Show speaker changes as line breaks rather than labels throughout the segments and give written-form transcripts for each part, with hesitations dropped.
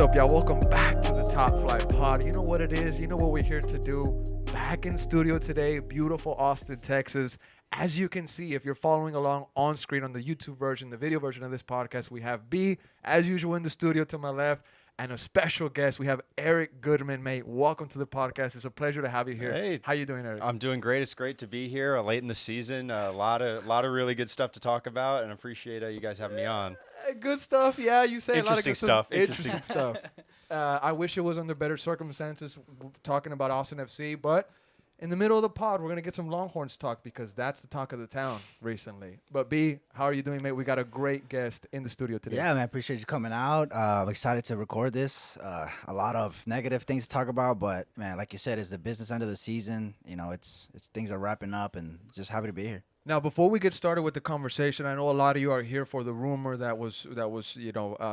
up, y'all? Welcome back to the Top Flight Pod. You know what it is. You know what we're here to do. Back in studio today, beautiful Austin, Texas. As you can see, if you're following along on screen on the YouTube version, the video version of this podcast, we have B, as usual, in the studio to my left, and a special guest. We have Eric Goodman, mate. Welcome to the podcast. It's a pleasure to have you here.
Hey,
how you doing, Eric?
I'm doing great. It's great to be here late in the season. A lot of really good stuff to talk about, and I appreciate you guys having me on.
Good stuff. Yeah, you say a lot of good
stuff.
Interesting stuff. I wish it was under better circumstances talking about Austin FC, but in the middle of the pod, we're going to get some Longhorns talk because that's the talk of the town recently. But B, how are you doing, mate? We got a great guest in the studio today.
Yeah, man, I appreciate you coming out. I'm excited to record this. A lot of negative things to talk about, but, man, like you said, it's the business end of the season. You know, it's things are wrapping up, and just happy to be here.
Now, before we get started with the conversation, I know a lot of you are here for the rumor that was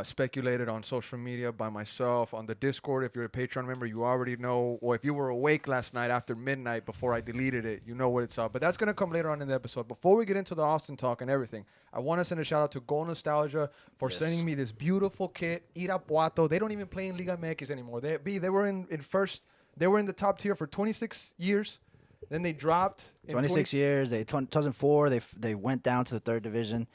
speculated on social media by myself on the Discord. If you're a Patreon member, you already know, or if you were awake last night after midnight before I deleted it, you know what it's up. But that's going to come later on in the episode. Before we get into the Austin talk and everything, I want to send a shout out to Go Nostalgia for sending me this beautiful kit. Irapuato. They don't even play in Liga MX anymore. They were in first. They were in the top tier for 26 years. Then they dropped.
26 years. 2004, they went down to the third division.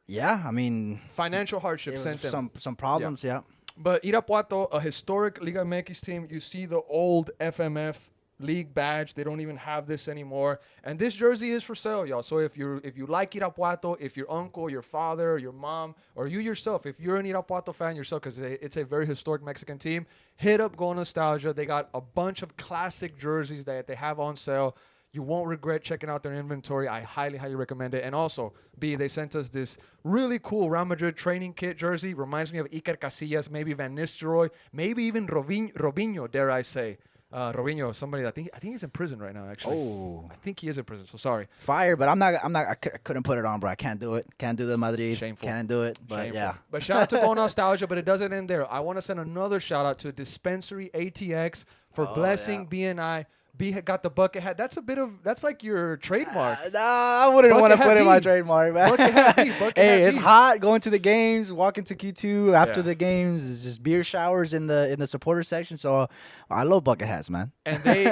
Yeah, I mean.
Financial hardship sent them.
Some problems, yeah.
But Irapuato, a historic Liga MX team. You see the old FMF league badge. They don't even have this anymore. And this jersey is for sale, y'all. So if you like Irapuato, if your uncle, your father, your mom, or you yourself, if you're an Irapuato fan yourself, because it's a very historic Mexican team, hit up Go Nostalgia. They got a bunch of classic jerseys that they have on sale. You won't regret checking out their inventory. I highly, highly recommend it. And also, B, they sent us this really cool Real Madrid training kit jersey. Reminds me of Iker Casillas, maybe Van Nistelrooy, maybe even Robinho, dare I say. Robinho, somebody I think he's in prison right now. Actually, I think he is in prison. So sorry.
Fire, but I couldn't put it on, bro. I can't do it. Can't do the Madrid.
Shameful.
Can't do it. But
Shameful.
yeah.
But shout out to Go Nostalgia, but it doesn't end there. I want to send another shout out to Dispensary ATX for blessing BNI. B got the bucket hat. That's like your trademark.
Nah, I wouldn't want to put in my trademark, man.
Bucket hat B, bucket
hey,
hat
it's
B.
hot going to the games, walking to Q2 after the games. It's just beer showers in the supporter section. So I love bucket hats, man.
And they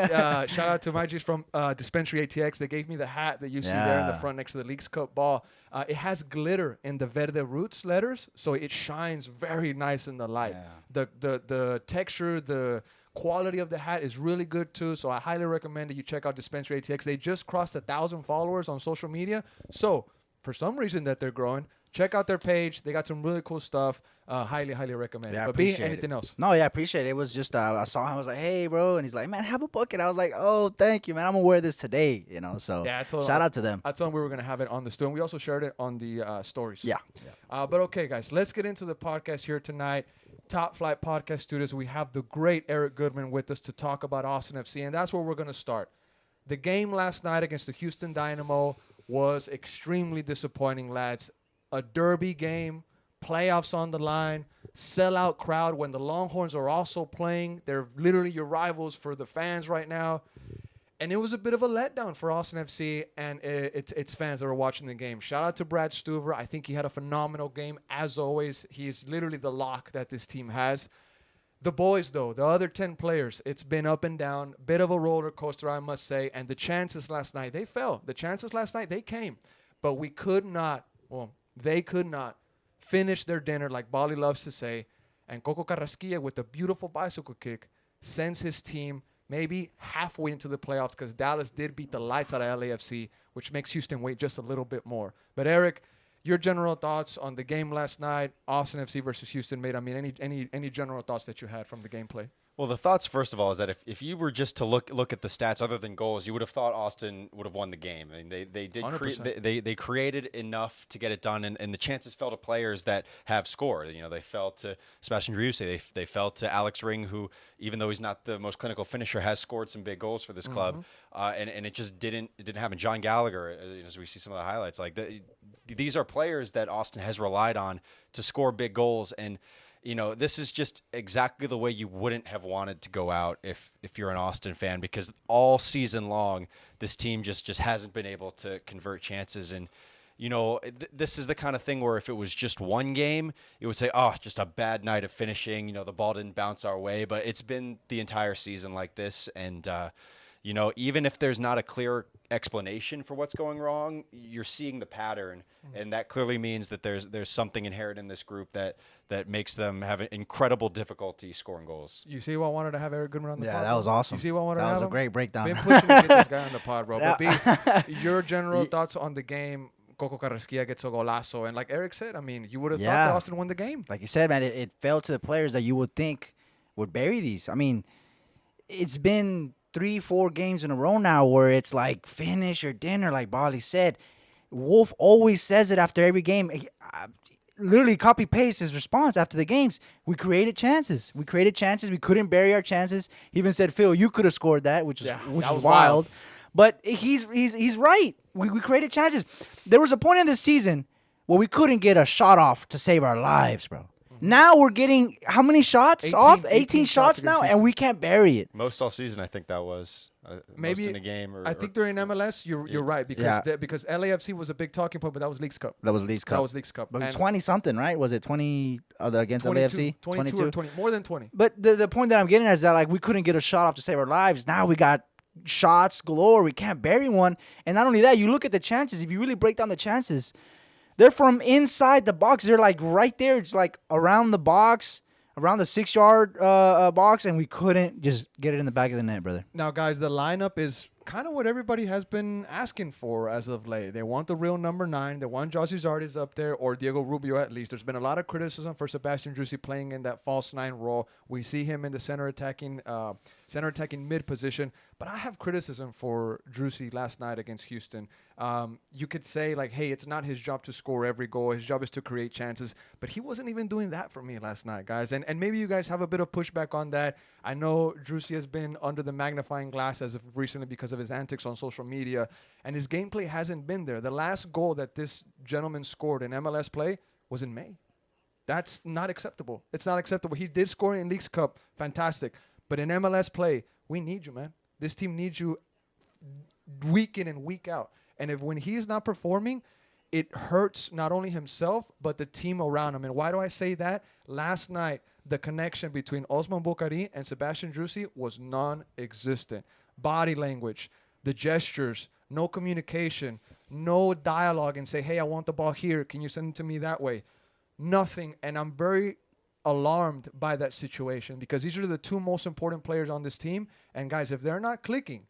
shout out to my G's from Dispensary ATX. They gave me the hat that you see there in the front next to the Leagues Cup ball. It has glitter in the Verde Roots letters, so it shines very nice in the light. Yeah. The texture, the quality of the hat is really good too, so I highly recommend that you check out Dispensary ATX. They just crossed 1,000 followers on social media, so for some reason that they're growing, check out their page. They got some really cool stuff. Highly, highly recommend it. But B, anything else?
No, yeah, I appreciate it. It was just I saw him. I was like, hey, bro, and he's like, man, have a bucket. I was like, oh, thank you, man. I'm gonna wear this today. You know, so shout out to them.
I told them we were gonna have it on the store. And we also shared it on the stories.
Yeah.
But okay, guys, let's get into the podcast here tonight. Top Flight Podcast Studios, we have the great Eric Goodman with us to talk about Austin FC, and that's where we're going to start. The game last night against the Houston Dynamo was extremely disappointing, lads. A derby game, playoffs on the line, sellout crowd when the Longhorns are also playing. They're literally your rivals for the fans right now. And it was a bit of a letdown for Austin FC and its fans that are watching the game. Shout out to Brad Stuver. I think he had a phenomenal game. As always, he's literally the lock that this team has. The boys, though, the other 10 players, it's been up and down. Bit of a roller coaster, I must say. And the chances last night, they fell. The chances last night, they came. But they could not finish their dinner, like Bali loves to say. And Coco Carrasquilla, with a beautiful bicycle kick, sends his team maybe halfway into the playoffs because Dallas did beat the lights out of LAFC, which makes Houston wait just a little bit more. But Eric, your general thoughts on the game last night, Austin FC versus Houston made. I mean, any general thoughts that you had from the gameplay?
Well, the thoughts, first of all, is that if you were just to look at the stats other than goals, you would have thought Austin would have won the game. I mean, they created enough to get it done, and the chances fell to players that have scored. You know, they fell to Sebastián Driussi. They fell to Alex Ring, who, even though he's not the most clinical finisher, has scored some big goals for this club. And it just didn't happen. John Gallagher, as we see some of the highlights, these are players that Austin has relied on to score big goals. And you know, this is just exactly the way you wouldn't have wanted to go out if you're an Austin fan, because all season long, this team just hasn't been able to convert chances. And, this is the kind of thing where if it was just one game, it would say, oh, just a bad night of finishing. The ball didn't bounce our way. But it's been the entire season like this. And, even if there's not a clear explanation for what's going wrong, you're seeing the pattern. And that clearly means that there's something inherent in this group that makes them have incredible difficulty scoring goals.
You see why I wanted to have Eric Goodman on the pod?
Yeah, that was awesome.
You see why I wanted to
have
have
That was
him?
a great breakdown.
Been pushing to get this guy on the pod, bro.
Yeah.
But B, your general thoughts on the game. Coco Carrasquilla gets a golazo. And like Eric said, I mean, you would have thought that Austin won the game.
Like you said, man, it fell to the players that you would think would bury these. I mean, it's been 3-4 games in a row now where it's like finish or dinner, like Bali said. Wolff always says it after every game. Literally copy paste his response after the games. We created chances. We couldn't bury our chances. He even said, "Phil, you could have scored that," which was wild. But he's right. We created chances. There was a point in this season where we couldn't get a shot off to save our lives, bro. Now we're getting how many shots off? 18 shots now, and we can't bury it.
Most all season, I think that was
maybe
most in a game.
I think during MLS, you're right because LAFC was a big talking point, but that was Leagues Cup.
That was Leagues Cup. But 20 something, right? Was it 20 against
22,
LAFC?
22 or 20, more than 20.
But the point that I'm getting at is that like we couldn't get a shot off to save our lives. Now we got shots galore. We can't bury one. And not only that, you look at the chances. If you really break down the chances, they're from inside the box. They're like right there. It's like around the box, around the 6-yard box, and we couldn't just get it in the back of the net, brother.
Now, guys, the lineup is kind of what everybody has been asking for as of late. They want the real number 9. They want Josh Wolff up there, or Diego Rubio at least. There's been a lot of criticism for Sebastián Driussi playing in that false 9 role. We see him in the center attacking mid position. But I have criticism for Driussi last night against Houston. You could say, like, hey, it's not his job to score every goal. His job is to create chances. But he wasn't even doing that for me last night, guys. And maybe you guys have a bit of pushback on that. I know Driussi has been under the magnifying glass as of recently because of his antics on social media. And his gameplay hasn't been there. The last goal that this gentleman scored in MLS play was in May. That's not acceptable. It's not acceptable. He did score in Leagues Cup. Fantastic. But in MLS play, we need you, man. This team needs you week in and week out. And when he's not performing, it hurts not only himself, but the team around him. And why do I say that? Last night, the connection between Osman Bukari and Sebastián Driussi was non-existent. Body language, the gestures, no communication, no dialogue and say, hey, I want the ball here. Can you send it to me that way? Nothing. And I'm very alarmed by that situation because these are the 2 most important players on this team. And guys, if they're not clicking,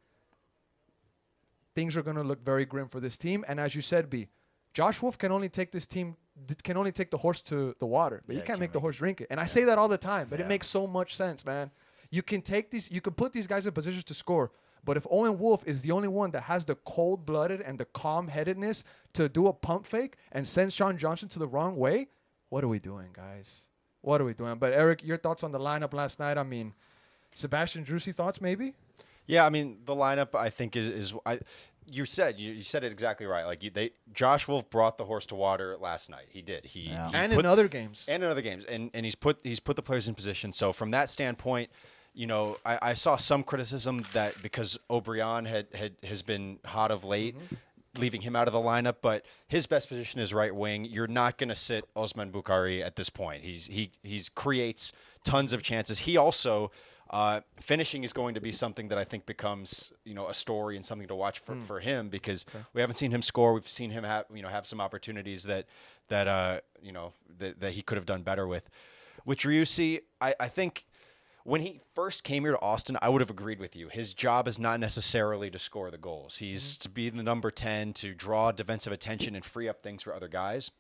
things are going to look very grim for this team. And as you said, B, Josh Wolff can only take the horse to the water, but you can't make the horse drink it. And I say that all the time, but it makes so much sense, man. You can put these guys in positions to score, but if Owen Wolff is the only one that has the cold-blooded and the calm-headedness to do a pump fake and send Sean Johnson to the wrong way, what are we doing, guys? What are we doing? But Eric, your thoughts on the lineup last night? I mean, Sebastián Driussi thoughts maybe?
Yeah, I mean the lineup I think is you said it exactly right. Like Josh Wolff brought the horse to water last night. He did.
In other games.
And he's put the players in position. So from that standpoint, I saw some criticism that because O'Brien has been hot of late. Mm-hmm. Leaving him out of the lineup, but his best position is right wing. You're not going to sit Osman Bukari at this point. He's creates tons of chances. He also finishing is going to be something that I think becomes a story and something to watch for him because we haven't seen him score. We've seen him have some opportunities that he could have done better with. With Driussi, I think. When he first came here to Austin, I would have agreed with you. His job is not necessarily to score the goals. He's to be the number 10, to draw defensive attention and free up things for other guys.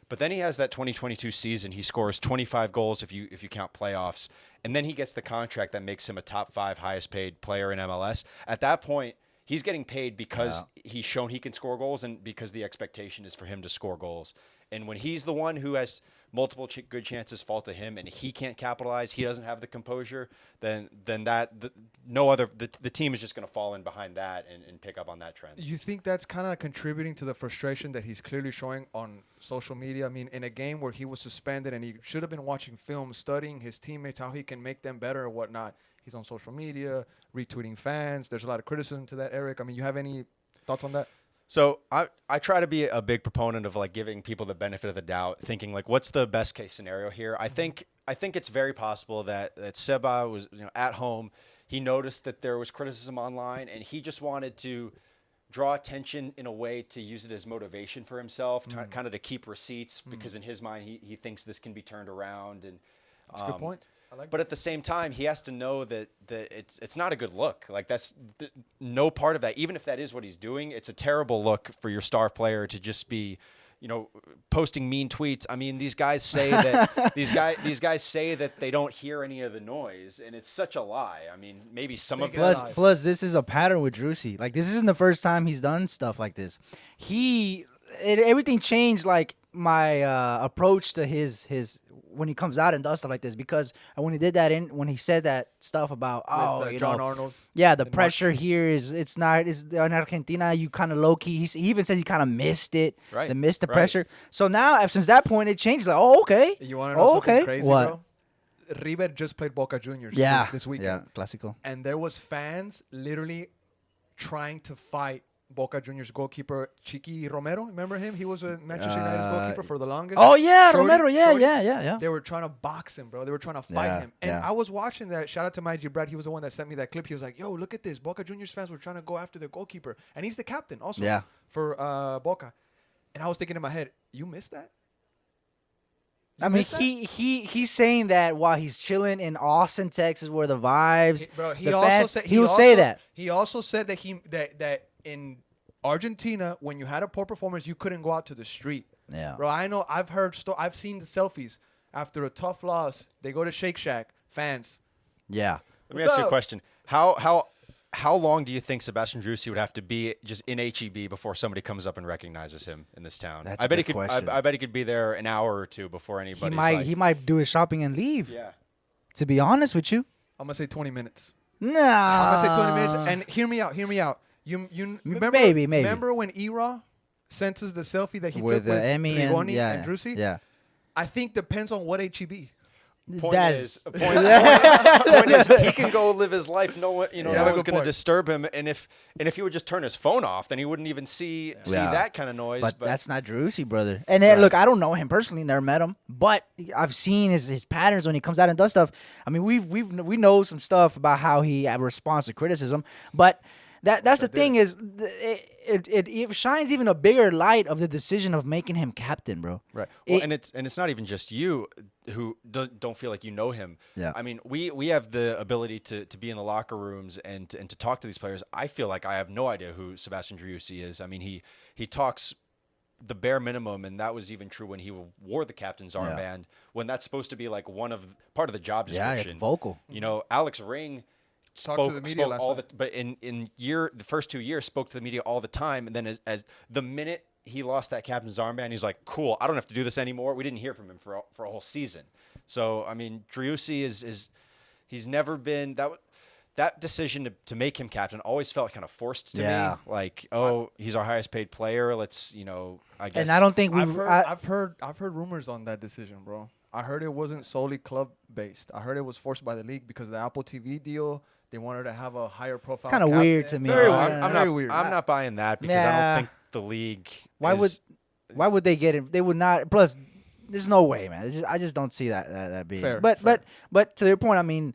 But then he has that 2022 season. He scores 25 goals if you count playoffs. And then he gets the contract that makes him a top 5 highest paid player in MLS. At that point, he's getting paid because he's shown he can score goals and because the expectation is for him to score goals. And when he's the one who has multiple good chances fall to him and he can't capitalize, he doesn't have the composure, then the team is just going to fall in behind that and pick up on that trend.
You think that's kind of contributing to the frustration that he's clearly showing on social media? I mean, in a game where he was suspended and he should have been watching film, studying his teammates, how he can make them better or whatnot. He's on social media, retweeting fans. There's a lot of criticism to that, Eric. I mean, you have any thoughts on that?
So I try to be a big proponent of like giving people the benefit of the doubt, thinking like, what's the best case scenario here? I think it's very possible that Seba was at home. He noticed that there was criticism online, and he just wanted to draw attention in a way to use it as motivation for himself, kind of to keep receipts, because in his mind he thinks this can be turned around. And
that's a good point.
But at the same time, he has to know that it's not a good look. Like that's no part of that. Even if that is what he's doing, it's a terrible look for your star player to just be, posting mean tweets. I mean, these guys say that these guys say that they don't hear any of the noise, and it's such a lie. I mean, maybe some of
plus this is a pattern with Driussi. Like this isn't the first time he's done stuff like this. Everything changed. Like my approach to his when he comes out and does stuff like this, because when he did that when he said that stuff about
John Arnold.
Yeah, the pressure here is in Argentina you kind of low key. He even says he kind of missed it.
Right.
They missed the pressure. So now since that point it changed. Like okay.
You want to know something crazy,
what?
bro? River just played Boca Juniors this weekend.
Yeah, Clásico.
And there was fans literally trying to fight Boca Juniors goalkeeper Chiqui Romero. Remember him? He was a Manchester United's goalkeeper for the longest.
Oh yeah,
Shorty,
Romero. Yeah.
They were trying to box him, bro. They were trying to fight him. And I was watching that. Shout out to my G Brad. He was the one that sent me that clip. He was like, "Yo, look at this. Boca Juniors fans were trying to go after their goalkeeper, and he's the captain also for Boca." And I was thinking in my head, "You missed that."
I mean, he's saying that while he's chilling in Austin, Texas, where the vibes, he'll say that.
He also said that that in Argentina, when you had a poor performance, you couldn't go out to the street.
Yeah,
bro. I know. I've heard. I've seen the selfies after a tough loss. They go to Shake Shack. Fans.
Yeah.
Let me ask you a question. How long do you think Sebastián Driussi would have to be just in HEB before somebody comes up and recognizes him in this town?
That's a good question.
I bet he could be there an hour or two before anybody.
He might do his shopping and leave.
Yeah.
To be honest with you,
I'm gonna say 20 minutes.
No.
I'm gonna say 20 minutes. And hear me out. You remember?
Maybe.
Remember when Era sent us the selfie that he
with
took with
Emmy and
Driussi?
Yeah.
I think depends on what HEB.
Point is, he can go live his life. No one's going to disturb him. And if he would just turn his phone off, then he wouldn't even see that kind of noise.
But that's not Driussi, brother. And look, I don't know him personally, never met him, but I've seen his patterns when he comes out and does stuff. I mean, we know some stuff about how he responds to criticism, but that's the thing is it shines even a bigger light of the decision of making him captain, bro.
Right. Well, and it's not even just you who don't feel like you know him.
Yeah.
I mean, we have the ability to be in the locker rooms and to talk to these players. I feel like I have no idea who Sebastián Driussi is. I mean, he talks the bare minimum, and that was even true when he wore the captain's armband, when that's supposed to be like part of the job description.
Yeah, vocal.
Alex Ring
Talked to the media last night.
But the first 2 years spoke to the media all the time, and then as the minute he lost that captain's armband, he's like, "Cool, I don't have to do this anymore." We didn't hear from him for a whole season. So I mean, Driussi he's never been that decision to make him captain always felt kind of forced to me. Like, he's our highest paid player. Let's I guess.
And I don't think
I've heard rumors on that decision, bro. I heard it wasn't solely club based. I heard it was forced by the league because of the Apple TV deal. They wanted to have a higher profile.
It's kind of weird to me.
Very weird. I'm not buying that because I don't think the league.
Why would they get it? They would not. Plus, there's no way, man. I just don't see that being.
Fair,
but to your point, I mean,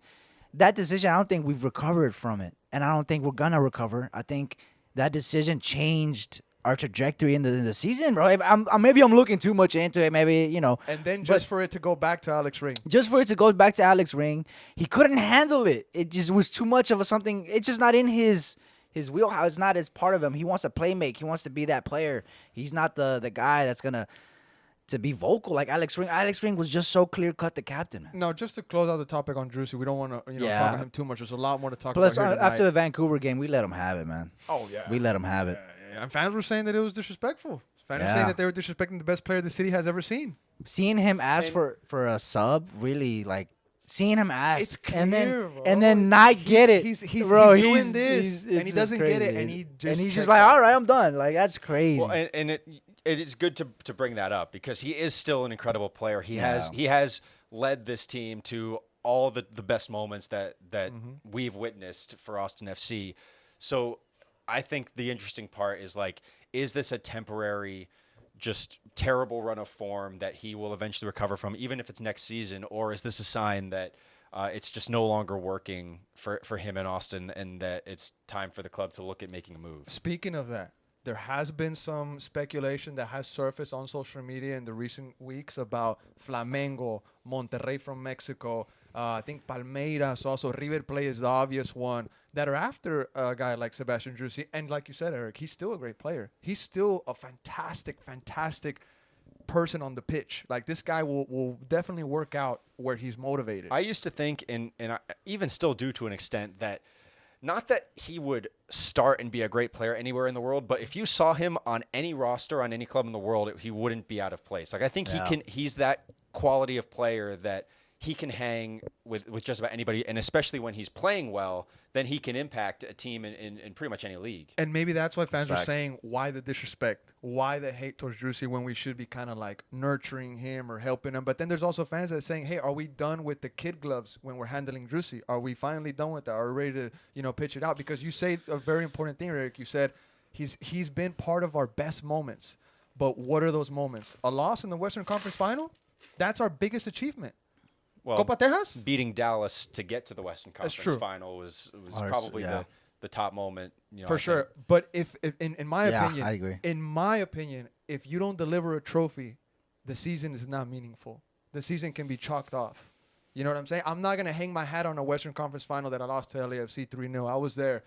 that decision. I don't think we've recovered from it, and I don't think we're gonna recover. I think that decision changed our trajectory in the season, bro. Maybe I'm looking too much into it. Maybe
And then just for it to go back to Alex Ring.
Just for it to go back to Alex Ring, he couldn't handle it. It just was too much of something. It's just not in his wheelhouse. It's not as part of him. He wants to play make. He wants to be that player. He's not the guy that's gonna to be vocal like Alex Ring. Alex Ring was just so clear cut the captain.
No, just to close out the topic on Driussi, we don't want to talk about him too much. There's a lot more to talk
Plus,
about here tonight.
after the Vancouver game, we let him have it, man.
Oh yeah,
we let him have it.
Yeah. And fans were saying that it was disrespectful. Fans were saying that they were disrespecting the best player the city has ever seen.
Seeing him ask for a sub, really, like, seeing him ask
it's clear,
and then not get it.
He's doing this, and he doesn't
crazy.
get it, and he's
just like, all right, I'm done. Like, that's crazy.
Well, and it is good to bring that up because he is still an incredible player. He has led this team to all the best moments that we've witnessed for Austin FC. So I think the interesting part is like, is this a temporary, just terrible run of form that he will eventually recover from, even if it's next season, or is this a sign that it's just no longer working for him in Austin, and that it's time for the club to look at making a move?
Speaking of that, there has been some speculation that has surfaced on social media in the recent weeks about Flamengo, Monterrey from Mexico, I think Palmeiras, also River Plate is the obvious one, that are after a guy like Sebastián Driussi. And like you said, Eric, he's still a great player. He's still a fantastic person on the pitch. Like, this guy will definitely work out where he's motivated.
I used to think, and I even still do to an extent, that not that he would start and be a great player anywhere in the world, but if you saw him on any roster, on any club in the world, he wouldn't be out of place. Like, I think he's that quality of player that he can hang with just about anybody, and especially when he's playing well, then he can impact a team in pretty much any league.
And maybe that's why fans are saying, why the disrespect? Why the hate towards Driussi when we should be kind of like nurturing him or helping him? But then there's also fans that are saying, hey, are we done with the kid gloves when we're handling Driussi? Are we finally done with that? Are we ready to, pitch it out? Because you say a very important thing, Eric. You said he's been part of our best moments. But what are those moments? A loss in the Western Conference Final? That's our biggest achievement.
Well,
Copa Tejas?
Beating Dallas to get to the Western Conference Final was probably the top moment.
For sure. But if in my opinion,
I agree.
In my opinion, if you don't deliver a trophy, the season is not meaningful. The season can be chalked off. You know what I'm saying? I'm not going to hang my hat on a Western Conference Final that I lost to LAFC 3-0. I was there.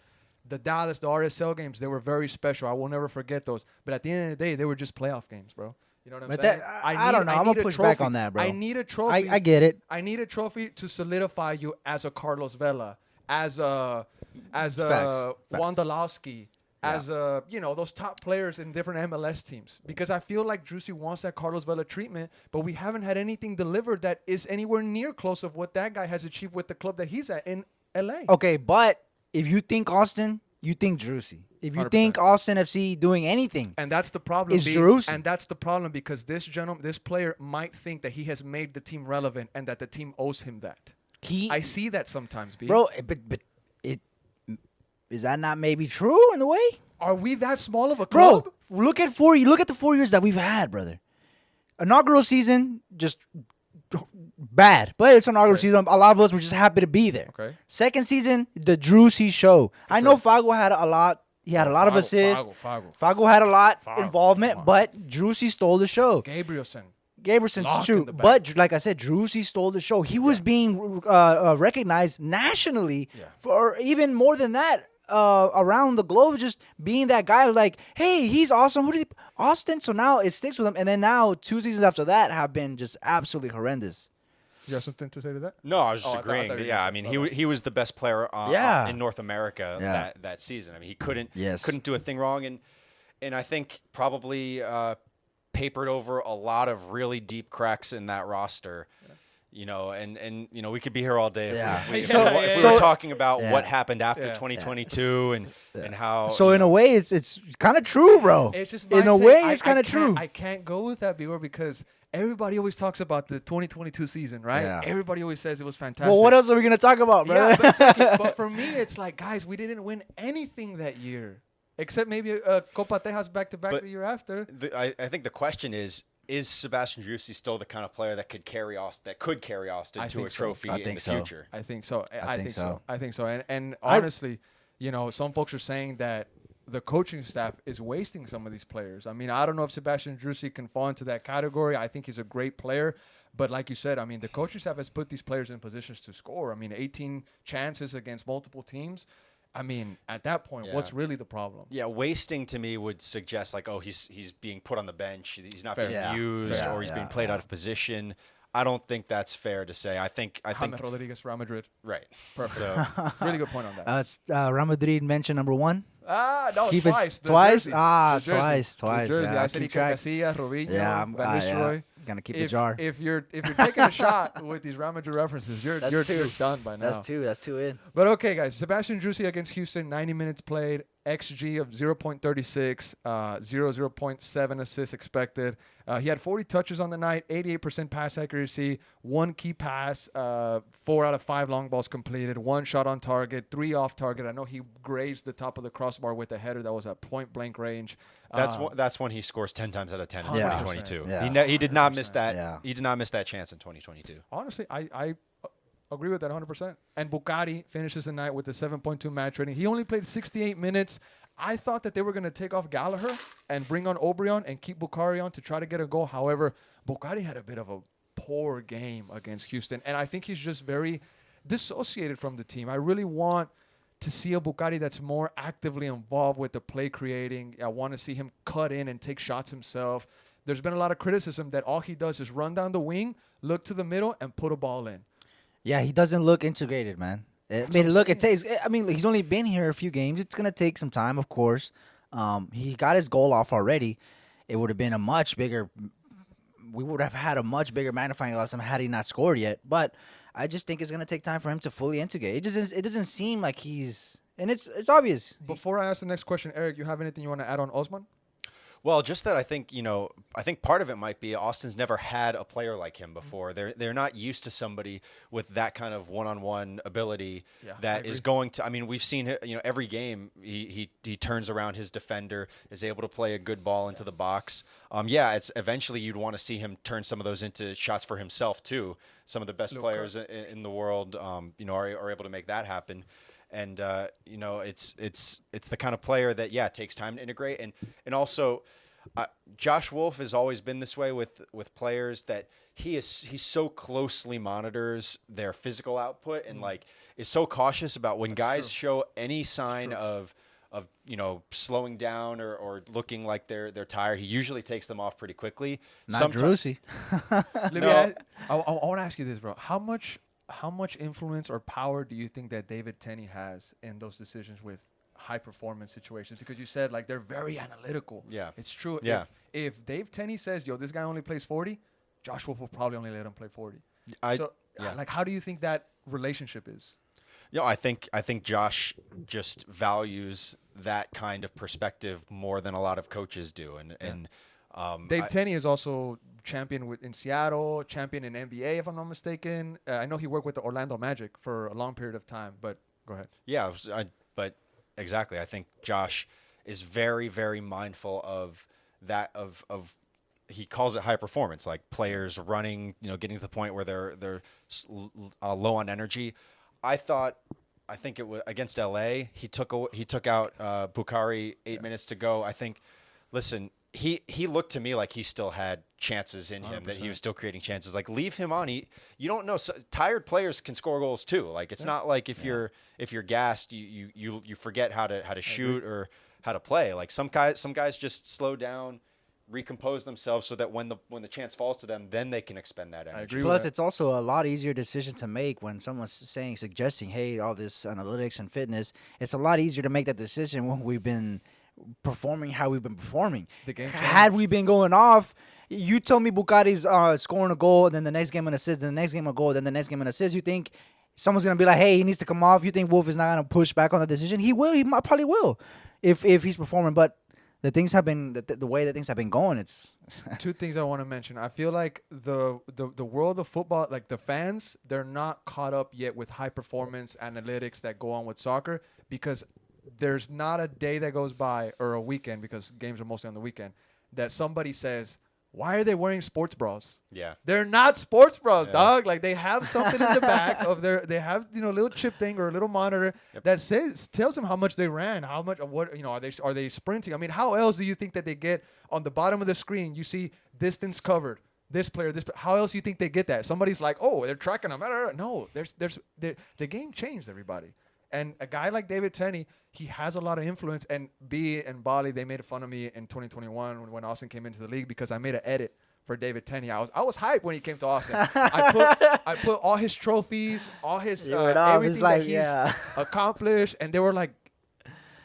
The Dallas, the RSL games, they were very special. I will never forget those. But at the end of the day, they were just playoff games, bro. You know what I'm saying?
I don't know. I'm going to push back on that, bro.
I need a trophy.
I get it.
I need a trophy to solidify you as a Carlos Vela, as a Wondolowski, as a, those top players in different MLS teams. Because I feel like Driussi wants that Carlos Vela treatment, but we haven't had anything delivered that is anywhere near close of what that guy has achieved with the club that he's at in LA.
Okay, but if you think Austin, you think Driussi. If you 100%. Think Austin FC doing anything,
and that's the problem,
it's Driussi.
And that's the problem, because this player might think that he has made the team relevant and that the team owes him that. I see that sometimes, B.
Bro. But is that not maybe true in a way?
Are we that small of a club?
Bro, look at the 4 years that we've had, brother. Inaugural season, just bad, but it's an inaugural season. A lot of us were just happy to be there.
Okay.
Second season, the Driussi show. I know Fago had a lot. He had a lot of assists. Fago had a lot involvement, but Driussi stole the show. Gabrielson's true, but like I said, Driussi stole the show. He was being recognized nationally for even more than that. Around the globe, just being that guy was like, hey, he's awesome. Austin? So now it sticks with him. And then now 2 seasons after that have been just absolutely horrendous.
You have something to say to that?
No, I was just agreeing. I mean, he was the best player in North America that season. I mean, he couldn't do a thing wrong, and I think probably papered over a lot of really deep cracks in that roster. And we could be here all day if we were talking about what happened after 2022 and how.
So in a way, it's kind of true, bro.
It's just
in a way, it's kind of true.
I can't go with that, Bigor, because everybody always talks about the 2022 season, right? Yeah. Everybody always says it was fantastic.
Well, what else are we going to talk about, bro?
Yeah, but, exactly. But for me, it's like, guys, we didn't win anything that year, except maybe Copa Tejas back-to-back the year after.
I think the question is Sebastián Driussi still the kind of player that could carry Austin to a trophy in the future?
I think so. I think so. And honestly, some folks are saying that the coaching staff is wasting some of these players. I mean, I don't know if Sebastián Driussi can fall into that category. I think he's a great player. But like you said, I mean, the coaching staff has put these players in positions to score. I mean, 18 chances against multiple teams. I mean, at that point, what's really the problem?
Yeah, wasting to me would suggest like, he's being put on the bench. He's not being used, or he's being played out of position. I don't think that's fair to say. I think
James Rodriguez, Real Madrid.
Right.
Perfect. So, really good point on that.
It's Real Madrid mention number 1.
No,
keep
twice.
Twice?
Twice.
Yeah,
I said Casillas, Robinho, Van Nistelrooy.
Gonna keep the jar.
If you're taking a shot with these Real Madrid references, you're done by now.
That's two in.
But okay, guys, Sebastián Driussi against Houston, 90 minutes played. XG of 0.36, 0.7 assists expected. He had 40 touches on the night, 88% pass accuracy, 1 key pass, 4 out of 5 long balls completed, 1 shot on target, 3 off target. I know he grazed the top of the crossbar with a header that was at point blank range.
That's when he scores 10 times out of 10 in 2022.
Yeah.
He did not miss that.
Yeah.
He did not miss that chance in 2022.
Honestly, I agree with that 100%. And Bukhari finishes the night with a 7.2 match rating. He only played 68 minutes. I thought that they were going to take off Gallagher and bring on Obrion and keep Bukhari on to try to get a goal. However, Bukhari had a bit of a poor game against Houston, and I think he's just very dissociated from the team. I really want to see a Bukhari that's more actively involved with the play creating. I want to see him cut in and take shots himself. There's been a lot of criticism that all he does is run down the wing, look to the middle, and put a ball in.
Yeah, he doesn't look integrated, man. It takes. I mean, he's only been here a few games. It's gonna take some time, of course. He got his goal off already. It would have been a much bigger. We would have had a much bigger magnifying glass had he not scored yet. But I just think it's gonna take time for him to fully integrate. It doesn't seem like he's, and it's obvious.
Before I ask the next question, Eric, you have anything you want to add on Osman?
Well, just that I think part of it might be Austin's never had a player like him before. They're not used to somebody with that kind of one-on-one ability that is going to. I mean, we've seen every game he turns around his defender, is able to play a good ball into the box. It's eventually you'd want to see him turn some of those into shots for himself too. Some of the best players in the world, are able to make that happen. And it's the kind of player that takes time to integrate, and also Josh Wolff has always been this way with players that he so closely monitors their physical output and is so cautious about when guys show any sign of slowing down or looking like they're tired. He usually takes them off pretty quickly.
Not Driussi.
I want to ask you this, bro. How much influence or power do you think that David Tenney has in those decisions with high performance situations? Because you said they're very analytical.
Yeah,
it's true.
Yeah.
If Dave Tenney says, "Yo, this guy only plays 40," Josh Wolff will probably only let him play 40. How do you think that relationship is?
I think Josh just values that kind of perspective more than a lot of coaches do, and
Dave Tenney is also champion in Seattle, champion in NBA, if I'm not mistaken. I know he worked with the Orlando Magic for a long period of time, but go ahead.
Yeah, but exactly. I think Josh is very, very mindful of that. Of he calls it high performance, like players running, getting to the point where they're low on energy. I think it was against LA. He took out Bukhari 8 minutes to go. I think. Listen. He looked to me like he still had chances in him, 100%. That he was still creating chances. Leave him on. You don't know. Tired players can score goals too. It's not like if you're gassed, you forget how to shoot or how to play. Some guys just slow down, recompose themselves so that when the chance falls to them, then they can expend that energy.
I agree.
Plus, it's also a lot easier decision to make when someone's suggesting, hey, all this analytics and fitness. It's a lot easier to make that decision when we've been performing how we've been performing.
The game
had we been going off, you told me Bukhari's scoring a goal, then the next game an assist, then the next game a goal, then the next game an assist. You think someone's gonna be like, hey, he needs to come off? You think Wolff is not gonna push back on the decision? He will. He probably will, if he's performing. But the things have been the way that things have been going. It's
two things I want to mention. I feel like the world of football, the fans, they're not caught up yet with high performance analytics that go on with soccer, because there's not a day that goes by or a weekend, because games are mostly on the weekend, that somebody says, why are they wearing sports bras?
Yeah.
They're not sports bras, dog. They have something in the back of they have, a little chip thing or a little monitor that tells them how much they ran, how much, are they sprinting? I mean, how else do you think that they get on the bottom of the screen? You see distance covered, this player, how else do you think they get that? Somebody's like, oh, they're tracking them. No, the game changed, everybody. And a guy like David Tenney, he has a lot of influence. And B and Bali, they made fun of me in 2021 when Austin came into the league because I made an edit for David Tenney. I was hyped when he came to Austin. I put all his trophies, all his everything that he's accomplished, and they were like,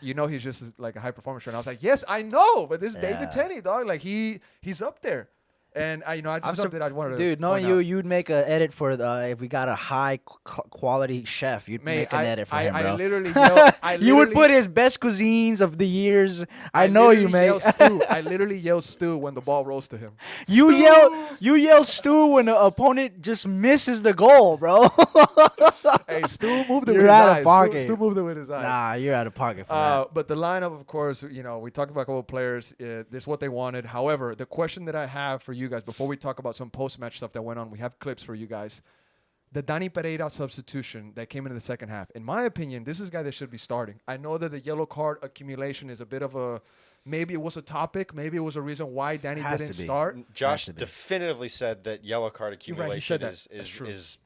he's just a high performer. And I was like, yes, I know, but this is David Tenney, dog. He's up there. And that's something I wanted to
Dude, no,
point out.
you'd make an edit for if we got a high quality chef, you'd make an edit for him, bro.
I literally yelled,
you would put his best cuisines of the years. I know you, mate.
I literally yelled stew when the ball rolls to him.
You yell Stu when the opponent just misses the goal, bro.
Hey, Stu moved it
You're
with his
out of
eyes.
pocket.
Stu moved it with his eyes.
Nah, you're out of pocket for that.
But the lineup, of course, we talked about a couple of players. This is what they wanted. However, the question that I have for you guys before we talk about some post-match stuff that went on, we have clips for you guys. The Danny Pereira substitution that came into the second half. In my opinion, this is a guy that should be starting. I know that the yellow card accumulation is a bit of a maybe it was a topic. Maybe it was a reason why Danny didn't start.
Josh definitively said that yellow card accumulation is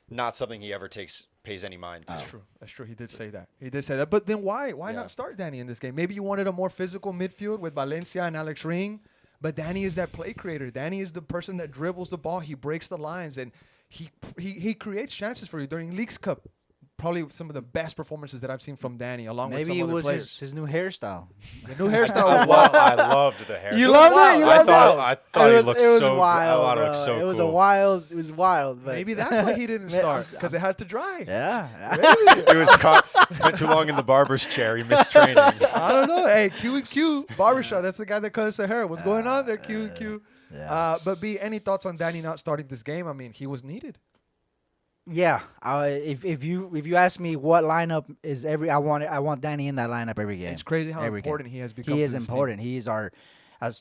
not something he ever pays any mind to.
That's true. He did say that. But then why not start Danny in this game? Maybe you wanted a more physical midfield with Valencia and Alex Ring. But Danny is that play creator. Danny is the person that dribbles the ball. He breaks the lines, and he creates chances for you during Leagues Cup. Probably some of the best performances that I've seen from Danny, along with some other players.
Maybe it was his new hairstyle.
The new hairstyle.
I loved the hairstyle.
You loved it?
I thought he looked so wild.
It was wild. It was wild. But
maybe that's why he didn't start, because it had to dry.
Yeah.
Maybe.
He spent too long in the barber's chair. He missed training.
I don't know. Hey, Q&Q barbershop. That's the guy that cuts the hair. What's going on there, Q&Q?
Yeah.
But B, any thoughts on Danny not starting this game? I mean, he was needed.
Yeah, if you ask me what lineup is I want Danny in that lineup every game.
It's crazy how important he has become.
He is important. He is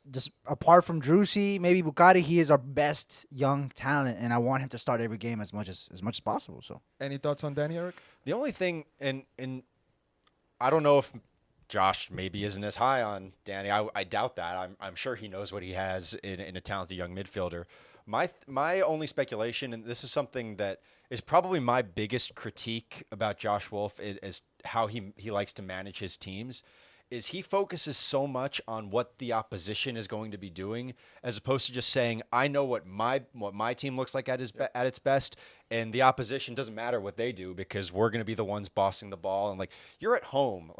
just apart from Driussi, maybe Bucati, he is our best young talent, and I want him to start every game as much as possible. So,
any thoughts on Danny, Eric?
The only thing, and I don't know if Josh maybe isn't as high on Danny. I doubt that. I'm sure he knows what he has in a talented young midfielder. My only speculation, and this is something that is probably my biggest critique about Josh Wolff, is how he likes to manage his teams, is he focuses so much on what the opposition is going to be doing, as opposed to just saying, I know what my team looks like at its best, and the opposition doesn't matter what they do because we're going to be the ones bossing the ball. And you're at home,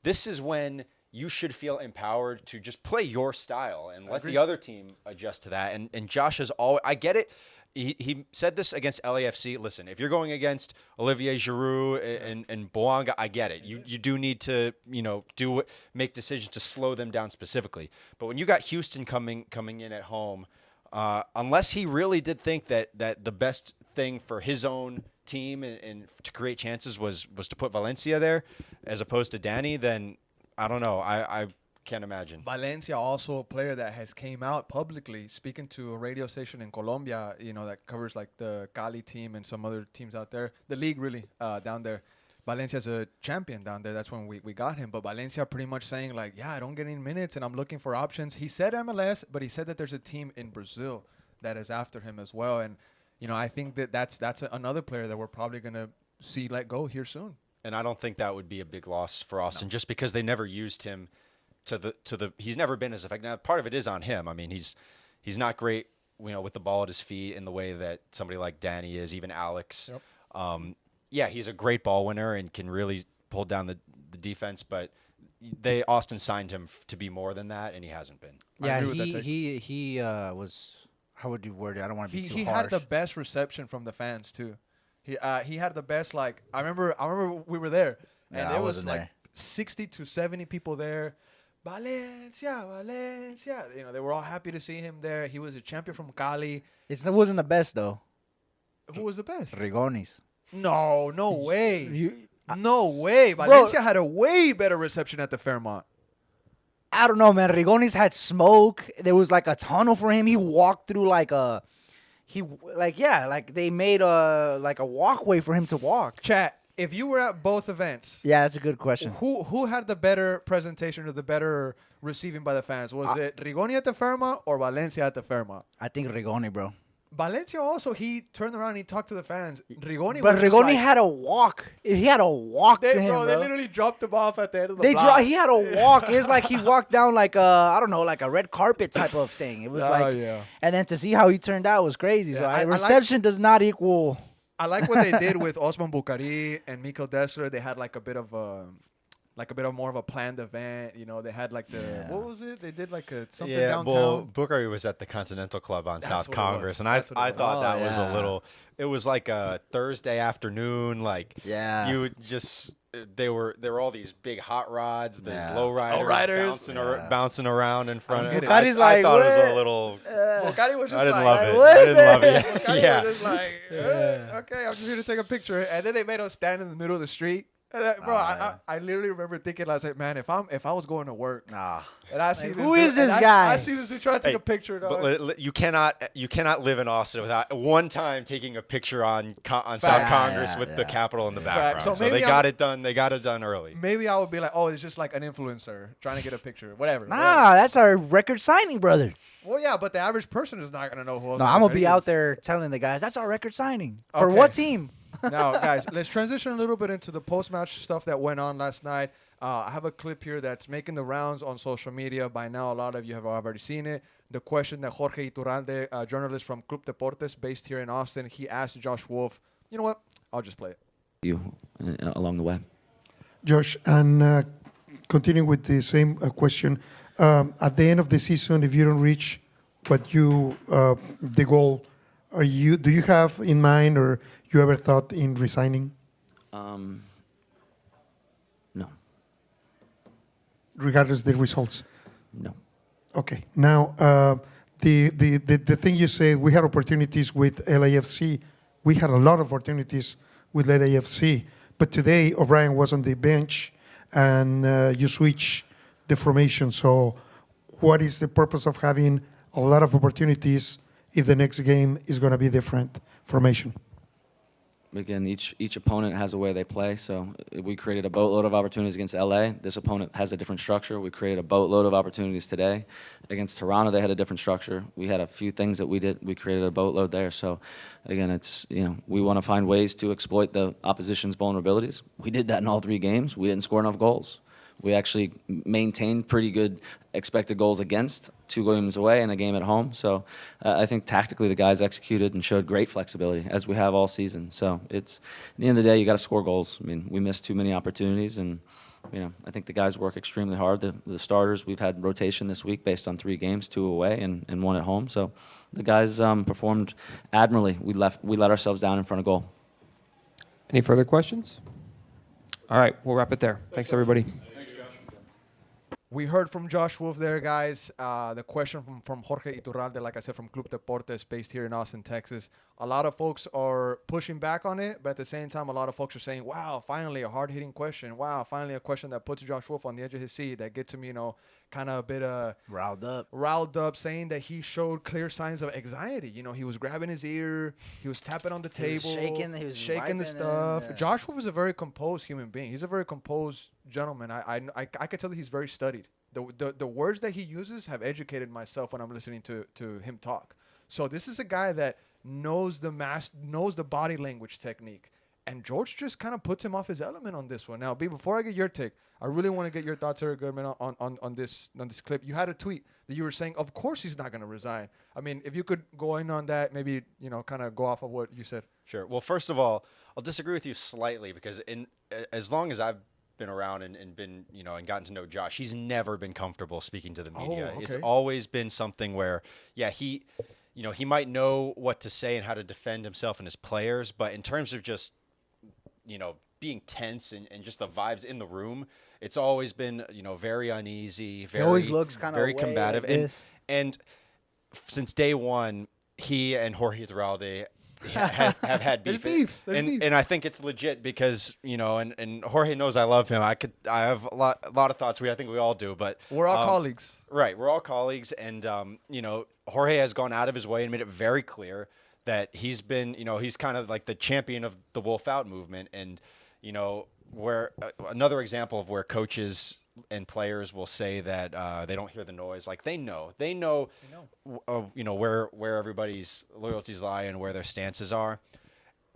this is when you should feel empowered to just play your style and let the other team adjust to that. And Josh has always, I get it. He said this against LAFC. Listen, if you're going against Olivier Giroud and Boanga, I get it. You do need to, make decisions to slow them down specifically. But when you got Houston coming in at home, unless he really did think that the best thing for his own team and to create chances was to put Valencia there as opposed to Danny, then I don't know. I can't imagine.
Valencia, also a player that has came out publicly speaking to a radio station in Colombia, that covers the Cali team and some other teams out there. The league really down there. Valencia's a champion down there. That's when we got him. But Valencia pretty much saying I don't get any minutes and I'm looking for options. He said MLS, but he said that there's a team in Brazil that is after him as well. And, I think that's another player that we're probably going to see let go here soon.
And I don't think that would be a big loss for Austin just because they never used him he's never been as effective. Now, part of it is on him. I mean, he's not great, with the ball at his feet in the way that somebody like Danny is, even Alex.
Yep.
He's a great ball winner and can really pull down the defense, but Austin signed him to be more than that, and he hasn't been.
Yeah, he was, how would you word it? I don't want to be too harsh.
He had the best reception from the fans too. He had the best, I remember we were there, and there was 60 to 70 people there. Valencia. They were all happy to see him there. He was a champion from Cali.
It wasn't the best, though.
Who was the best?
Rigonis.
No way. No way. Valencia had a way better reception at the Fairmont.
I don't know, man. Rigonis had smoke. There was a tunnel for him. He walked through they made a walkway for him to walk.
Chat. If you were at both events,
yeah, that's a good question.
Who had the better presentation or the better receiving by the fans? Was it Rigoni at the Fairmont or Valencia at the Fairmont?
I think Rigoni, bro.
Valencia also, he turned around and he talked to the fans. Rigoni
had a walk. He had a walk to him, bro.
They literally dropped him off at the end of the block.
He had a walk. It was like he walked down a red carpet type of thing. It was and then to see how he turned out was crazy. Yeah, so reception does not equal.
I like what they did with Osman Bucari and Mikel Dessler. They had a bit of like a bit of more of a planned event. You know, they had like what was it? They did like something
yeah,
downtown.
well, Booker was at the Continental Club on South Congress, and I thought that was a little. It was like a Thursday afternoon, like you would just. There were all these big hot rods, these low riders bouncing around in front of it. I thought it was a little.
Bocati was just
I didn't
like,
love it. I didn't love it.
Bocati was just like, okay, I'm just here to take a picture, and then they made us stand in the middle of the street. Bro, I literally remember thinking, I was like, man, if I was going to work, and I see
who is this guy?
I see this dude trying to take a picture.
But you cannot live in Austin without one time taking a picture on South Congress with the Capitol in the background. So they got it done. They got it done early.
Maybe I would be like, oh, it's just like an influencer trying to get a picture, whatever.
That's our record signing, brother.
Well, yeah, but the average person is not gonna know who else.
No, I'm gonna be out there telling the guys that's our record signing for what team.
Now, guys, let's transition a little bit into the post-match stuff that went on last night. I have a clip here that's making the rounds on social media. By now, a lot of you have already seen it. The question that Jorge Iturralde, a journalist from Club Deportes based here in Austin, he asked Josh Wolff, you know what? I'll just play it.
You along the way.
Josh, and continuing with the same question, at the end of the season, if you don't reach what the goal, do you have in mind or you ever thought in resigning?
No.
Regardless of the results?
No.
Okay. Now, the thing you said, we had opportunities with LAFC. We had a lot of opportunities with LAFC. But today, O'Brien was on the bench, and you switch the formation. So what is the purpose of having a lot of opportunities if the next game is going to be different formation?
Again, each opponent has a way they play. So we created a boatload of opportunities against LA. This opponent has a different structure. We created a boatload of opportunities today. Against Toronto, they had a different structure. We had a few things that we did. We created a boatload there. So again, it's, we want to find ways to exploit the opposition's vulnerabilities. We did that in all 3 games. We didn't score enough goals. We actually maintained pretty good expected goals against, 2 games away and a game at home. So I think tactically the guys executed and showed great flexibility, as we have all season. So it's, at the end of the day, you got to score goals. I mean, we missed too many opportunities, and I think the guys work extremely hard. The starters, we've had rotation this week based on 3 games, 2 away and 1 at home. So the guys performed admirably. We let ourselves down in front of goal.
Any further questions? All right, we'll wrap it there. Thanks, everybody.
We heard from Josh Wolff there, guys. The question from Jorge Iturralde, like I said, from Club Deportes, based here in Austin, Texas. A lot of folks are pushing back on it, but at the same time, a lot of folks are saying, wow, finally a hard-hitting question. Wow, finally a question that puts Josh Wolff on the edge of his seat, that gets him, kind of a bit riled up, saying that he showed clear signs of anxiety. He was grabbing his ear, he was tapping on the table,
he was
shaking the stuff. Josh Wolff is a very composed human being. He's a very composed gentleman. I could tell that he's very studied. The words that he uses have educated myself when I'm listening to him talk. So this is a guy that knows the body language technique. And George just kind of puts him off his element on this one. Now, B, before I get your take, I really want to get your thoughts, Eric Goodman, on this clip. You had a tweet that you were saying, of course he's not going to resign. I mean, if you could go in on that, maybe, kind of go off of what you said.
Sure. Well, first of all, I'll disagree with you slightly because as long as I've been around and been, and gotten to know Josh, he's never been comfortable speaking to the media.
Oh, okay.
It's always been something where, he might know what to say and how to defend himself and his players, but in terms of just, being tense and just the vibes in the room, it's always been, very uneasy, very,
he always looks kind of
very combative.
Like
and since day one, he and Jorge Iturralde have had beef. And I think it's legit because, and Jorge knows I love him. I have a lot of thoughts. I think we all do, but
we're all colleagues.
Right. We're all colleagues. And, Jorge has gone out of his way and made it very clear that he's been, he's kind of like the champion of the Wolff Out movement. And, where another example of where coaches and players will say that they don't hear the noise. Like they know where everybody's loyalties lie and where their stances are.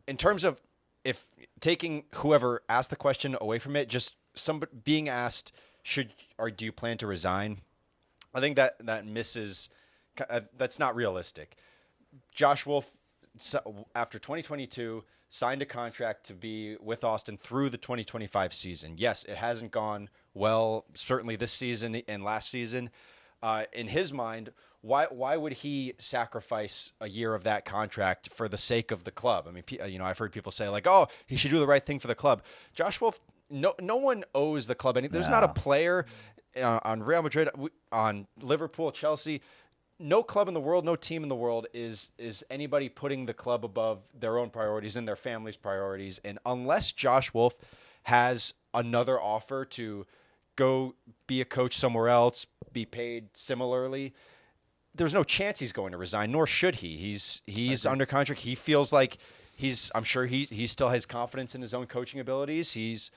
In terms of if taking whoever asked the question away from it, just somebody being asked, do you plan to resign? I think that misses. That's not realistic. Josh Wolff, after 2022, signed a contract to be with Austin through the 2025 season. Yes, it hasn't gone well, certainly this season and last season. In his mind, why would he sacrifice a year of that contract for the sake of the club? I mean, I've heard people say like, oh, he should do the right thing for the club. Josh Wolff, no one owes the club anything. There's not a player on Real Madrid, on Liverpool, Chelsea. No club in the world, no team in the world is anybody putting the club above their own priorities and their family's priorities. And unless Josh Wolff has another offer to go be a coach somewhere else, be paid similarly, there's no chance he's going to resign, nor should he. He's under contract. He feels like I'm sure he still has confidence in his own coaching abilities.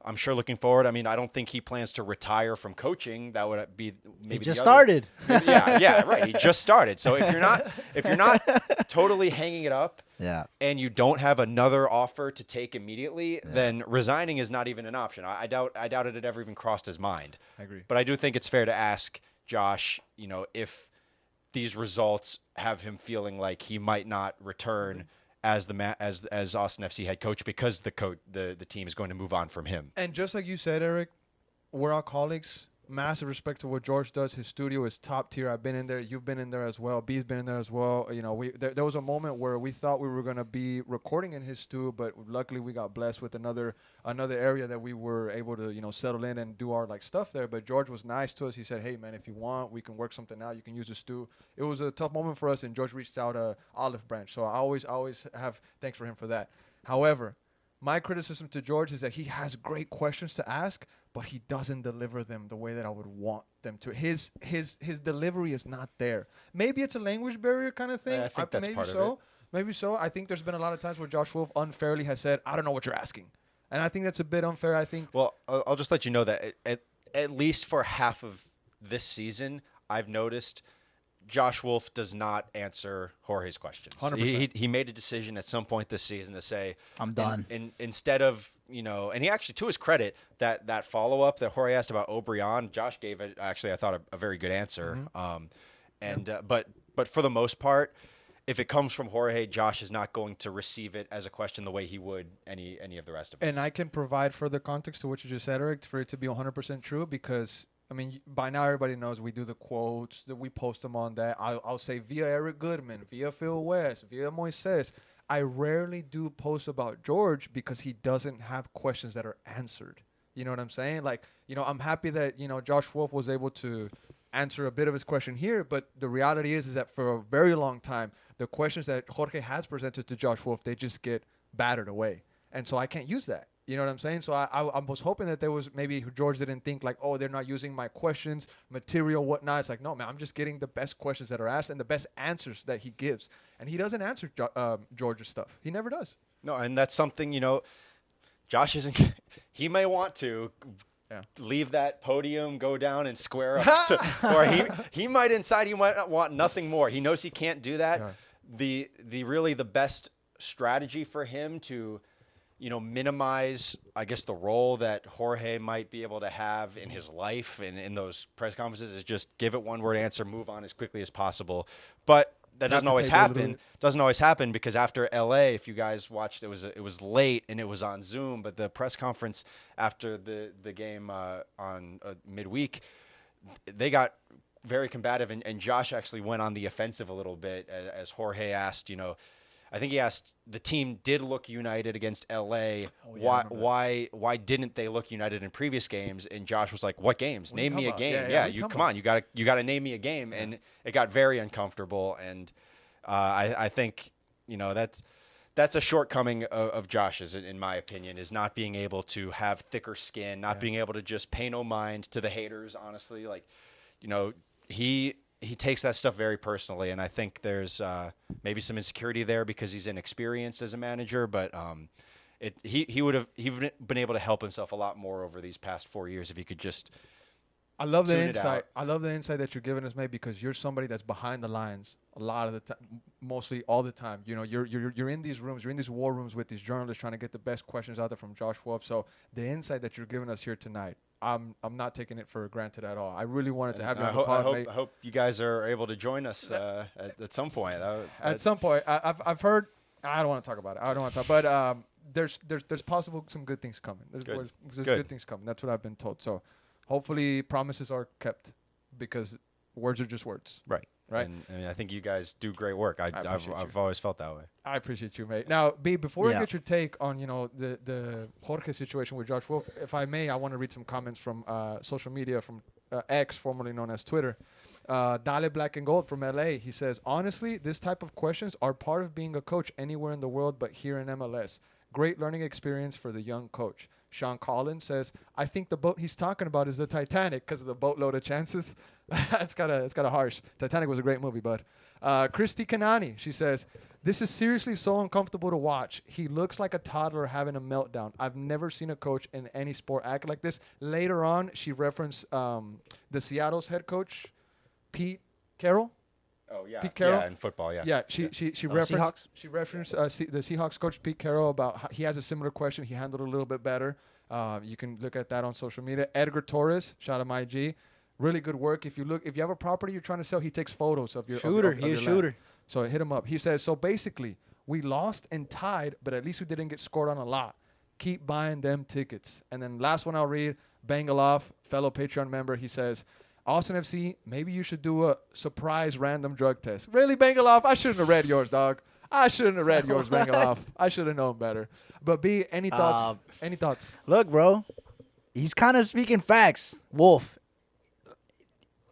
I'm sure looking forward. I mean, I don't think he plans to retire from coaching. That would be maybe
he just started.
Yeah, right. He just started. So if you're not totally hanging it up, and you don't have another offer to take immediately, then resigning is not even an option. I doubted it ever even crossed his mind.
I agree.
But I do think it's fair to ask Josh, if these results have him feeling like he might not return as Austin FC head coach because the team is going to move on from him.
And just like you said, Eric, we're all colleagues. Massive respect to what George does. His studio is top tier. I've been in there. You've been in there as well. B's been in there as well. There was a moment where we thought we were going to be recording in his studio, but luckily we got blessed with another area that we were able to, settle in and do our stuff there. But George was nice to us. He said, hey, man, if you want, we can work something out. You can use the studio. It was a tough moment for us, and George reached out Olive Branch. So I always have thanks for him for that. However, my criticism to George is that he has great questions to ask, but he doesn't deliver them the way that I would want them to. His delivery is not there. Maybe it's a language barrier kind of thing.
I think that's
maybe
part
so.
of it.
Maybe so. I think there's been a lot of times where Josh Wolff unfairly has said, I don't know what you're asking. And I think that's a bit unfair. I think.
Well, I'll just let you know that at least for half of this season, I've noticed Josh Wolff does not answer Jorge's questions.
100%.
He made a decision at some point this season to say,
I'm done.
Instead of, and he actually, to his credit, that follow-up that Jorge asked about Obrian, Josh gave it, actually, I thought, a very good answer.
Mm-hmm.
But for the most part, if it comes from Jorge, Josh is not going to receive it as a question the way he would any of the rest of us.
And I can provide further context to what you just said, Eric, for it to be 100% true, because by now everybody knows we do the quotes, that we post them on that. I'll say via Eric Goodman, via Phil West, via Moises. I rarely do post about George because he doesn't have questions that are answered. You know what I'm saying? I'm happy that, Josh Wolff was able to answer a bit of his question here, but the reality is that for a very long time, the questions that Jorge has presented to Josh Wolff, they just get battered away. And so I can't use that. You know what I'm saying? So I was hoping that there was maybe George didn't think like, oh, they're not using my questions, material, whatnot. It's like, no, man, I'm just getting the best questions that are asked and the best answers that he gives. And he doesn't answer George's stuff. He never does.
No, and that's something, Josh isn't – he may want to leave that podium, go down and square up. Or he might inside, he might want nothing more. He knows he can't do that. Yeah. The best strategy for him to – minimize, I guess, the role that Jorge might be able to have in his life and in those press conferences is just give it one word answer, move on as quickly as possible. But that doesn't always happen. Doesn't always happen because after LA, if you guys watched, it was late and it was on Zoom. But the press conference after the game on midweek, they got very combative, and Josh actually went on the offensive a little bit as Jorge asked, I think he asked, the team did look united against LA. Why didn't they look united in previous games? And Josh was like, "What games? Name me a game." Yeah, you come on, you got to name me a game. Yeah. And it got very uncomfortable. And I think that's a shortcoming of Josh's, in my opinion, is not being able to have thicker skin, not being able to just pay no mind to the haters. Honestly, he takes that stuff very personally, and I think there's maybe some insecurity there because he's inexperienced as a manager. But he would have been able to help himself a lot more over these past 4 years if he could just.
I love the insight. I love the insight that you're giving us, mate, because you're somebody that's behind the lines a lot of the time, mostly all the time. You're in these rooms, you're in these war rooms with these journalists trying to get the best questions out there from Josh Wolff. So the insight that you're giving us here tonight, I'm not taking it for granted at all. I really wanted to have you on the pod, mate.
I hope you guys are able to join us at some point.
At some point, I've heard I don't want to talk about it. I don't want to talk. But there's possible some good things coming. There's good things coming. That's what I've been told. So hopefully promises are kept because words are just words.
Right.
Right.
And I mean, I think you guys do great work. I've always felt that way.
I appreciate you, mate. Now, B, before I get your take on the Jorge situation with Josh Wolff, if I may, I want to read some comments from social media from X, formerly known as Twitter. Dale Black and Gold from LA. He says, honestly, this type of questions are part of being a coach anywhere in the world but here in MLS. Great learning experience for the young coach. Sean Collins says, I think the boat he's talking about is the Titanic because of the boatload of chances. It's kind of harsh. Titanic was a great movie, bud. Christy Kanani, she says, this is seriously so uncomfortable to watch. He looks like a toddler having a meltdown. I've never seen a coach in any sport act like this. Later on, she referenced the Seattle's head coach, Pete Carroll.
Oh yeah,
Pete Carroll.
Yeah, in football, yeah.
Yeah, she referenced
Seahawks?
She referenced the Seahawks coach Pete Carroll about how he has a similar question. He handled it a little bit better. You can look at that on social media. Edgar Torres, shout out my G, really good work. If you have a property you're trying to sell, he takes photos of your
shooter.
of
He's
your
a shooter.
land. So hit him up. He says, so basically we lost and tied, but at least we didn't get scored on a lot. Keep buying them tickets. And then last one I'll read, Bangalov, fellow Patreon member. He says, Austin FC, maybe you should do a surprise random drug test. Really, Bangalov? I shouldn't have read yours, dog. I shouldn't have read yours, Bangalov. I should have known better. But B, any thoughts? Any thoughts?
Look, bro, he's kind of speaking facts. Wolff,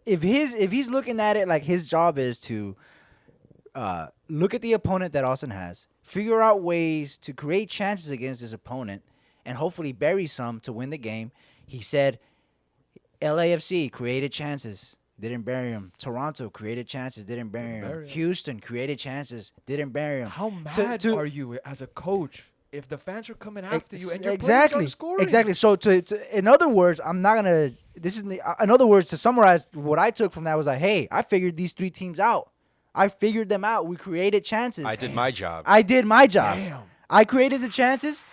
if he's looking at it like his job is to look at the opponent that Austin has, figure out ways to create chances against his opponent, and hopefully bury some to win the game. He said, LAFC created chances, didn't bury them. Toronto created chances, didn't bury them. Houston created chances, didn't bury them.
How mad are you as a coach if the fans are coming after you and your players
exactly
aren't scoring?
Exactly. So in other words, I'm not gonna. In other words, to summarize what I took from that was like, hey, I figured these three teams out. I figured them out. We created chances.
I did my job.
I did my job.
Damn.
I created the chances.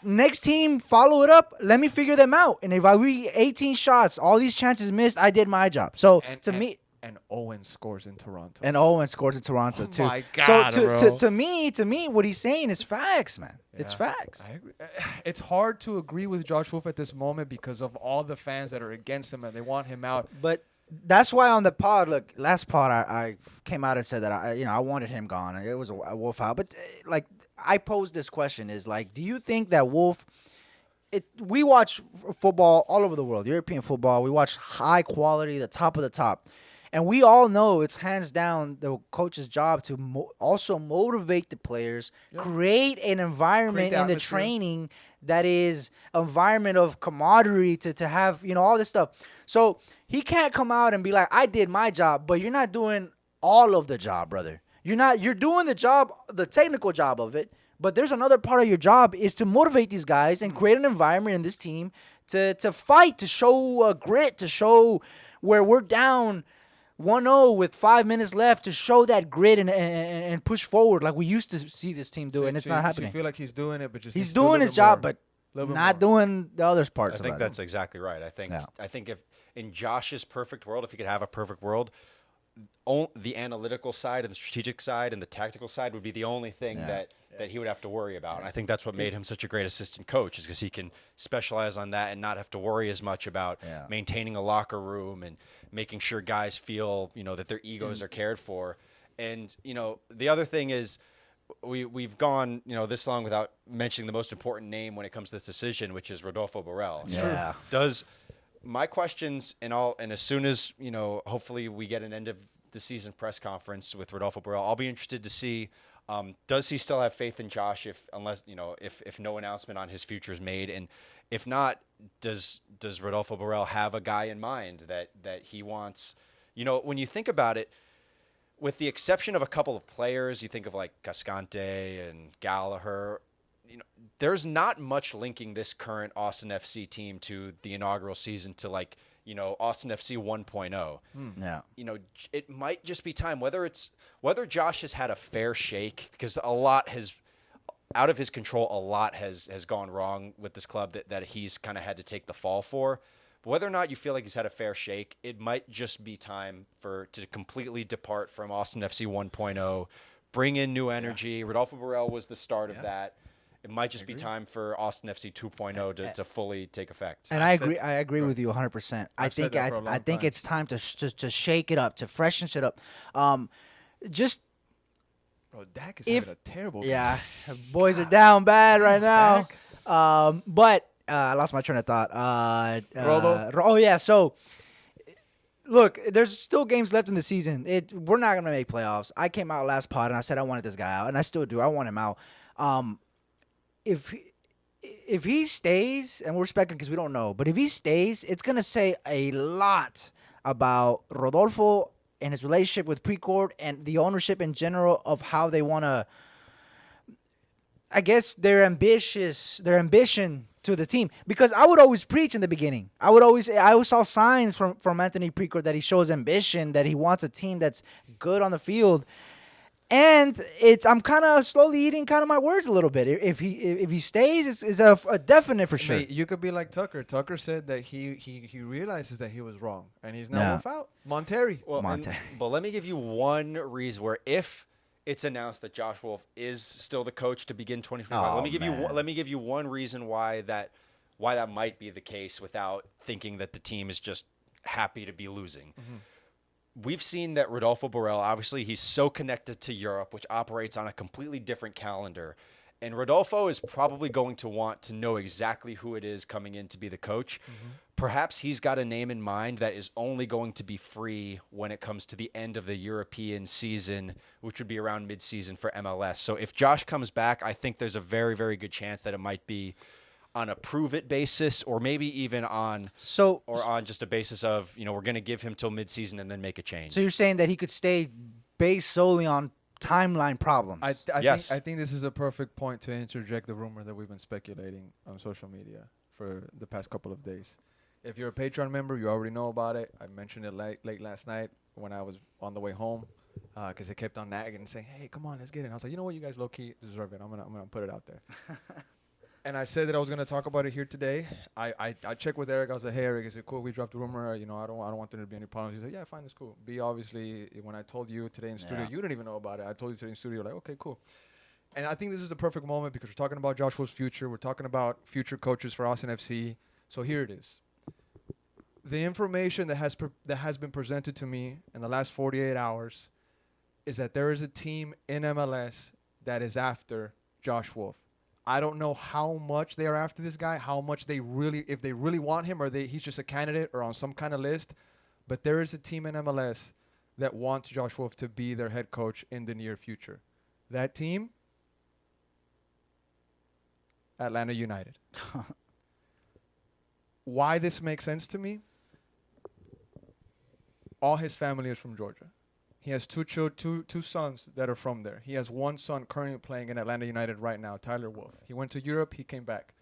Next team, follow it up. Let me figure them out. And if we 18 shots, all these chances missed, I did my job. So to me,
and Owen scores in Toronto.
and Owen scores in Toronto too.
My God,
so to me, what he's saying is facts, man. It's
Yeah.
facts.
I agree. It's hard to agree with Josh Wolff at this moment because of all the fans that are against him and they want him out.
But that's why on the pod, look, last pod I came out and said that I wanted him gone. It was a Wolff out. But like I posed this question is like, do you think that Wolff? We watch football all over the world, European football. We watch high quality, the top of the top. And we all know it's hands down the coach's job to also motivate the players, create an environment in the training that is environment of camaraderie to have, all this stuff. So he can't come out and be like, I did my job, but you're not doing all of the job, brother. You're doing the job, the technical job of it, but there's another part of your job is to motivate these guys and create an environment in this team to fight, to show grit, to show where we're down 1-0 with 5 minutes left, to show that grit and push forward like we used to see this team do, and it's not happening.
You feel like he's doing it, but just
he's doing his job, but not
more.
doing the other parts.
I think that's exactly right. I think if in Josh's perfect world, if he could have a perfect world, the analytical side and the strategic side and the tactical side would be the only thing that he would have to worry about. And I think that's what made him such a great assistant coach, is because he can specialize on that and not have to worry as much about maintaining a locker room and making sure guys feel, that their egos are cared for. And, the other thing is we've gone, this long without mentioning the most important name when it comes to this decision, which is Rodolfo Borrell.
Yeah.
My questions and as soon as, hopefully we get an end of the season press conference with Rodolfo Borrell, I'll be interested to see, does he still have faith in Josh if no announcement on his future is made? And if not, does Rodolfo Borrell have a guy in mind that he wants? When you think about it, with the exception of a couple of players, you think of like Cascante and Gallagher, there's not much linking this current Austin FC team to the inaugural season to Austin FC 1.0.
Yeah.
It might just be time, whether Josh has had a fair shake, because a lot has out of his control, a lot has gone wrong with this club that he's kind of had to take the fall for. But whether or not you feel like he's had a fair shake, it might just be time to completely depart from Austin FC 1.0, bring in new energy. Rodolfo Borrell was the start of that. It might just be time for Austin FC 2.0 to fully take effect.
And I agree with you 100%. I think it's time to shake it up, to freshen shit up. Just
Bro, Dak is having a terrible game.
Yeah, boys are down bad right now. But I lost my train of thought. So look, there's still games left in the season. We're not gonna make playoffs. I came out last pod and I said I wanted this guy out, and I still do. I want him out. If he stays, and we're speculating because we don't know, but if he stays, it's gonna say a lot about Rodolfo and his relationship with Precourt and the ownership in general of how they want to, I guess, their ambition to the team. Because I would always preach in the beginning. I always saw signs from Anthony Precourt that he shows ambition, that he wants a team that's good on the field. And I'm kind of slowly eating kind of my words a little bit. If he stays, it's a definite for sure.
Mate, you could be like Tucker. Tucker said that he realizes that he was wrong, and he's now without Monterrey.
Well, but let me give you one reason where if it's announced that Josh Wolff is still the coach to begin 2025, let me give you one reason why that might be the case without thinking that the team is just happy to be losing. Mm-hmm. We've seen that Rodolfo Borrell, obviously, he's so connected to Europe, which operates on a completely different calendar. And Rodolfo is probably going to want to know exactly who it is coming in to be the coach. Mm-hmm. Perhaps he's got a name in mind that is only going to be free when it comes to the end of the European season, which would be around mid-season for MLS. So if Josh comes back, I think there's a very, very good chance that it might be on a prove-it basis, or maybe even on just a basis of, we're going to give him till midseason and then make a change.
So you're saying that he could stay based solely on timeline problems?
Yes.
I think this is a perfect point to interject the rumor that we've been speculating on social media for the past couple of days. If you're a Patreon member, you already know about it. I mentioned it late last night when I was on the way home because they kept on nagging and saying, hey, come on, let's get it. And I was like, you know what, you guys low-key deserve it. I'm gonna put it out there. And I said that I was going to talk about it here today. I checked with Eric. I was like, hey, Eric, is it cool? We dropped the rumor. I don't want there to be any problems. He said, yeah, fine, it's cool. B, obviously, when I told you today in studio, you didn't even know about it. I told you today in studio, like, okay, cool. And I think this is the perfect moment because we're talking about Josh Wolff's future. We're talking about future coaches for Austin FC. So here it is. The information that has been presented to me in the last 48 hours is that there is a team in MLS that is after Josh Wolff. I don't know how much they are after this guy, how much if they really want him, or he's just a candidate or on some kind of list. But there is a team in MLS that wants Josh Wolff to be their head coach in the near future. That team, Atlanta United. Why this makes sense to me? All his family is from Georgia. He has two sons that are from there. He has one son currently playing in Atlanta United right now, Tyler Wolff. He went to Europe. He came back.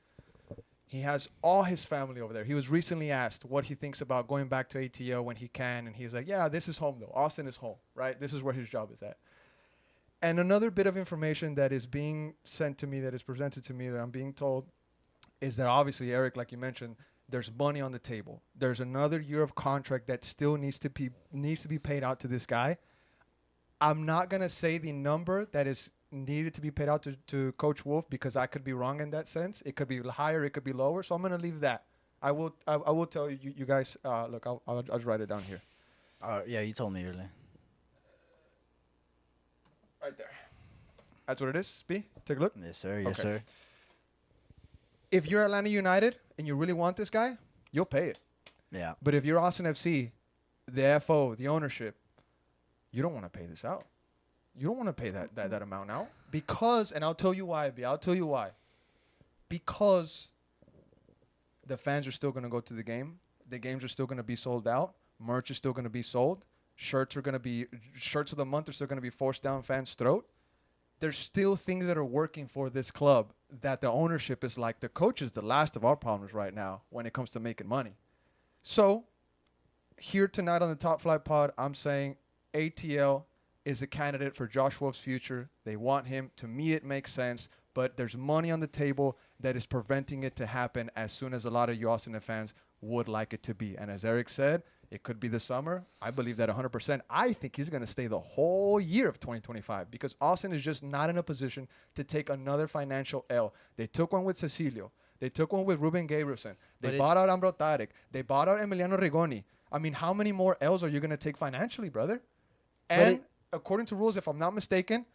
He has all his family over there. He was recently asked what he thinks about going back to ATL when he can, and he's like, yeah, this is home, though. Austin is home, right? This is where his job is at. And another bit of information that is being sent to me, that is presented to me, that I'm being told, is that obviously, Eric, like you mentioned, there's money on the table. There's another year of contract that still needs to be paid out to this guy. I'm not going to say the number that is needed to be paid out to Coach Wolff because I could be wrong in that sense. It could be higher, it could be lower. So I'm going to leave that. I will tell you guys, look, I'll just write it down here.
Yeah, you told me earlier.
Right there. That's what it is, B? Take a look.
Yes, sir. Yes, sir.
If you're Atlanta United and you really want this guy, you'll pay it.
Yeah.
But if you're Austin FC, the FO, the ownership, you don't want to pay this out. You don't want to pay that amount out because, and I'll tell you why, B. I'll tell you why. Because the fans are still going to go to the game. The games are still going to be sold out. Merch is still going to be sold. Shirts of the month are still going to be forced down fans' throat. There's still things that are working for this club that the ownership is like, the coach is the last of our problems right now when it comes to making money. So here tonight on the Top Flight Pod, I'm saying ATL is a candidate for Josh Wolff's future. They want him. To me, it makes sense. But there's money on the table that is preventing it to happen as soon as a lot of you Austin fans would like it to be. And as Eric said, It could be the summer. I believe that 100%. I think he's going to stay the whole year of 2025 because Austin is just not in a position to take another financial L. They took one with Cecilio. They took one with Ruben Gabrielson. They bought out Ambro Tarek. They bought out Emiliano Rigoni. I mean, how many more L's are you going to take financially, brother? And according to rules, if I'm not mistaken,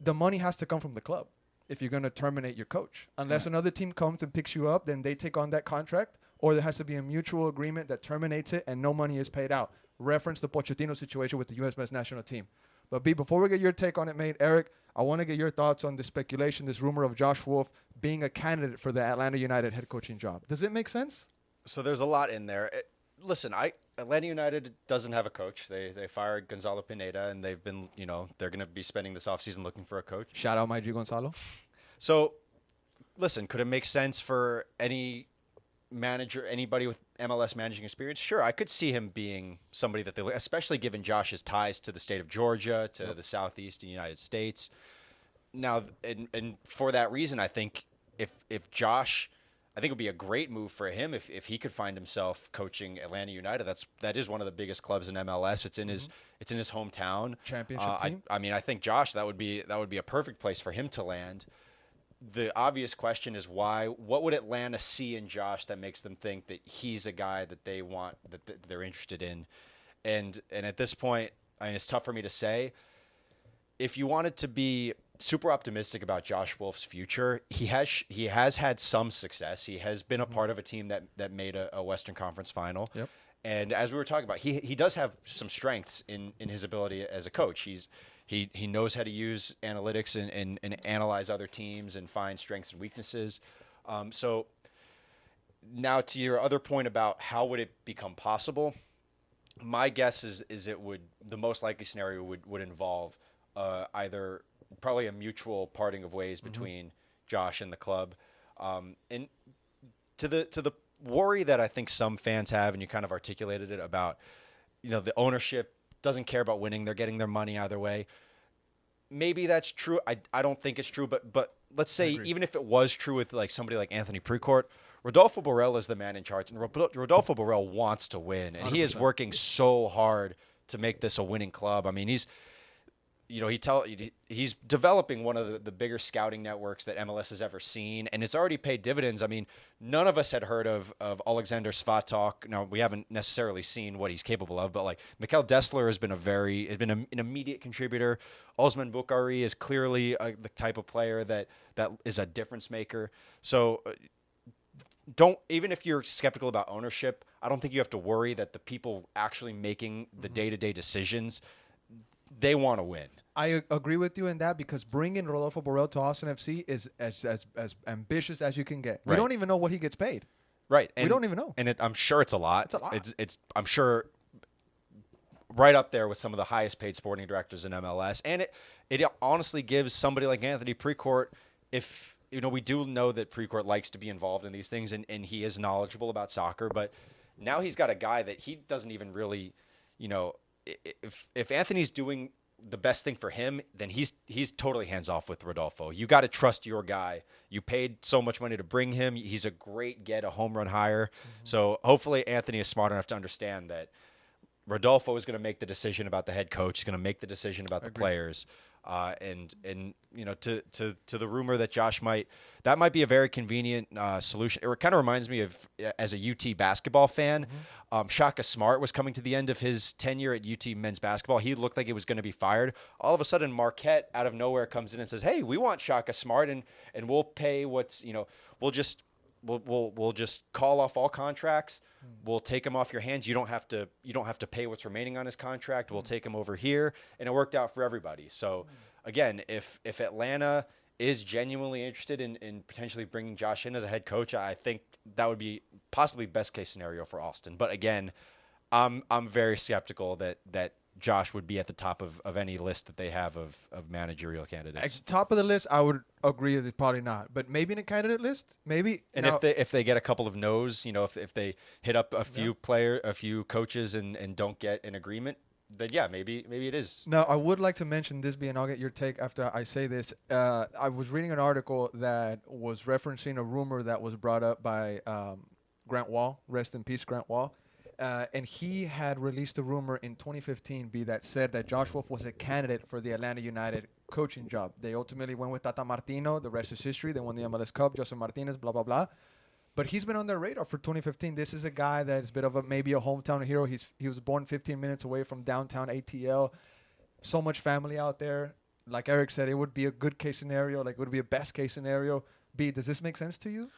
the money has to come from the club if you're going to terminate your coach. Unless another team comes and picks you up, then they take on that contract, or there has to be a mutual agreement that terminates it and no money is paid out. Reference the Pochettino situation with the U.S. men's national team. But B, before we get your take on it, mate, Eric, I want to get your thoughts on the speculation, this rumor of Josh Wolff being a candidate for the Atlanta United head coaching job. Does it make sense?
So there's a lot in there. Listen, Atlanta United doesn't have a coach. They fired Gonzalo Pineda, and they've been, they're going to be spending this offseason looking for a coach.
Shout out my G Gonzalo.
So, listen, could it make sense for any manager, anybody with MLS managing experience? Sure, I could see him being somebody that they, especially given Josh's ties to the state of Georgia, to the southeastern United States. Now, and for that reason, I think if Josh, I think it would be a great move for him if he could find himself coaching Atlanta United. That is one of the biggest clubs in MLS. It's in his hometown.
Championship team.
I mean, I think Josh, that would be a perfect place for him to land. The obvious question is why? What would Atlanta see in Josh that makes them think that he's a guy that they want, that they're interested in? And at this point, I mean, it's tough for me to say. If you wanted to be super optimistic about Josh Wolff's future, he has had some success. He has been a part of a team that made a Western Conference final.
Yep.
And as we were talking about, he does have some strengths in his ability as a coach. He knows how to use analytics and analyze other teams and find strengths and weaknesses. So now to your other point about how would it become possible, my guess is the most likely scenario would involve either probably a mutual parting of ways between Josh and the club. And to the worry that I think some fans have, and you kind of articulated it about, the ownership doesn't care about winning. They're getting their money either way. Maybe that's true. I don't think it's true, but let's say even if it was true with like somebody like Anthony Precourt, Rodolfo Borrell is the man in charge, and Rodolfo Borrell wants to win, and 100%. He is working so hard to make this a winning club. I mean, he's developing one of the bigger scouting networks that MLS has ever seen, and it's already paid dividends. I mean, none of us had heard of Alexander Svatok. Now, we haven't necessarily seen what he's capable of, but like Mikel Dessler has been an immediate contributor. Osman Bukhari is clearly the type of player that is a difference maker. So even if you're skeptical about ownership, I don't think you have to worry that the people actually making the day-to-day decisions, they want to win.
I agree with you in that because bringing Rodolfo Borrell to Austin FC is as ambitious as you can get.
Right.
We don't even know what he gets paid.
Right.
We don't even know.
And I'm sure it's a lot.
It's a lot.
It's I'm sure right up there with some of the highest paid sporting directors in MLS. And it honestly gives somebody like Anthony Precourt, if we do know that Precourt likes to be involved in these things and he is knowledgeable about soccer, but now he's got a guy that he doesn't even really, if Anthony's doing the best thing for him, then he's totally hands off with Rodolfo. You got to trust your guy. You paid so much money to bring him. He's a great a home run hire. So hopefully Anthony is smart enough to understand that Rodolfo is going to make the decision about the head coach. He's going to make the decision about the players. And to the rumor that Josh might be a very convenient solution. It kind of reminds me of, as a UT basketball fan, Shaka Smart was coming to the end of his tenure at UT men's basketball. He looked like he was going to be fired. All of a sudden, Marquette out of nowhere comes in and says, "Hey, we want Shaka Smart, and we'll pay we'll just call off all contracts. We'll take him off your hands. You don't have to pay what's remaining on his contract. We'll take him over here." And it worked out for everybody. So again, if Atlanta is genuinely interested in potentially bringing Josh in as a head coach, I think that would be possibly best case scenario for Austin. But again, I'm very skeptical that Josh would be at the top of any list that they have of managerial candidates.
At top of the list, I would agree that probably not. But maybe in a candidate list, maybe.
And if they get a couple of no's, if they hit up a few coaches and don't get an agreement, then yeah, maybe it is.
Now, I would like to mention this, and I'll get your take after I say this. I was reading an article that was referencing a rumor that was brought up by Grant Wall. Rest in peace, Grant Wall. And he had released a rumor in 2015 that said that Josh Wolff was a candidate for the Atlanta United coaching job. They ultimately went with Tata Martino. The rest is history. They won the MLS Cup. Joseph Martinez, blah, blah, blah. But he's been on their radar for 2015. This is a guy that's a bit of maybe a hometown hero. He was born 15 minutes away from downtown ATL. So much family out there. Like Eric said, it would be a good case scenario. Like, it would be a best case scenario. B, does this make sense to you?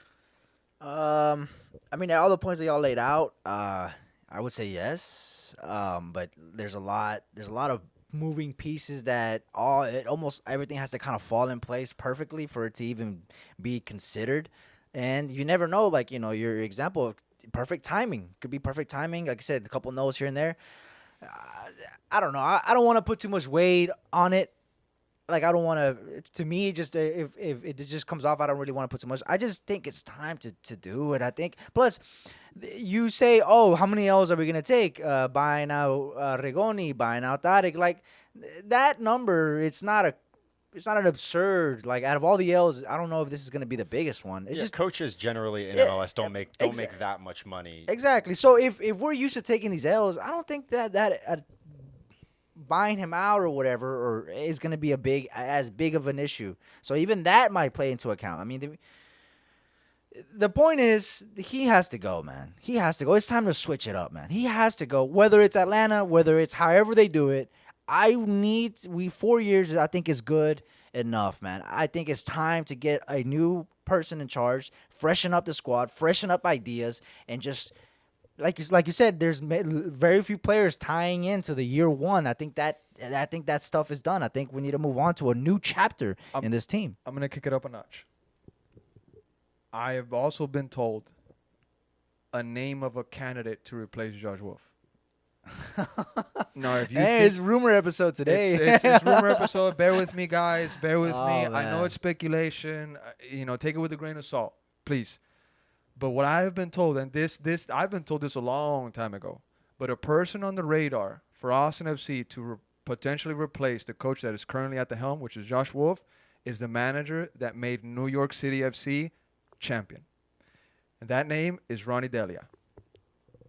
I mean, all the points that y'all laid out, I would say yes. But there's a lot of moving pieces that almost everything has to kind of fall in place perfectly for it to even be considered. And you never know, like, your example of perfect timing. Could be perfect timing. Like I said, a couple notes here and there. I don't know. I don't want to put too much weight on it. Like, I don't want to me, just if it just comes off, I don't really want to put too much. I just think it's time to do it, I think. Plus, you say, oh, how many L's are we going to take? Buying out Regoni, buying out Tarek. Like, that number, it's not an absurd, like, out of all the L's, I don't know if this is going to be the biggest one. Just
coaches generally in MLS don't make that much money.
Exactly. So if we're used to taking these L's, I don't think that buying him out or whatever or is going to be as big of an issue. So even that might play into account. I mean, the point is he has to go, man. He has to go. It's time to switch it up, man. He has to go. Whether it's Atlanta, whether it's however they do it, 4 years, I think, is good enough, man. I think it's time to get a new person in charge, freshen up the squad, freshen up ideas, and just like you said, there's very few players tying into the year one. I think that stuff is done. I think we need to move on to a new chapter in this team.
I'm gonna kick it up a notch. I have also been told a name of a candidate to replace Josh Wolff. No, if you
it's rumor episode today.
It's rumor episode. Bear with me, guys. Bear with me.
Man.
I know it's speculation. Take it with a grain of salt, please. But what I have been told, and I've been told this a long time ago, but a person on the radar for Austin FC to potentially replace the coach that is currently at the helm, which is Josh Wolff, is the manager that made New York City FC champion. And that name is Ronny Delia.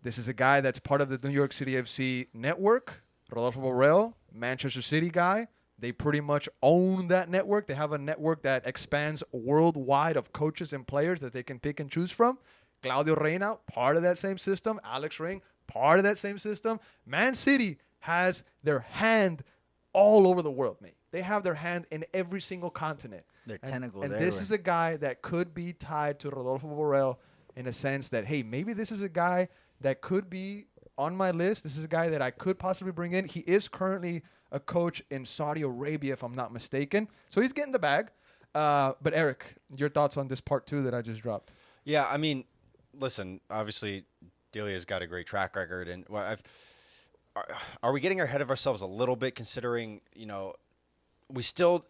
This is a guy that's part of the New York City FC network. Rodolfo Borrell, Manchester City guy. They pretty much own that network. They have a network that expands worldwide of coaches and players that they can pick and choose from. Claudio Reyna, part of that same system. Alex Ring, part of that same system. Man City has their hand all over the world, mate. They have their hand in every single continent.
Their tentacles
and
everywhere.
This is a guy that could be tied to Rodolfo Borrell in a sense that, hey, maybe this is a guy that could be on my list. This is a guy that I could possibly bring in. He is currently a coach in Saudi Arabia, if I'm not mistaken. So he's getting the bag. But Eric, your thoughts on this part two that I just dropped?
Yeah, I mean, listen, obviously Delia's got a great track record. And are we getting ahead of ourselves a little bit considering, we still...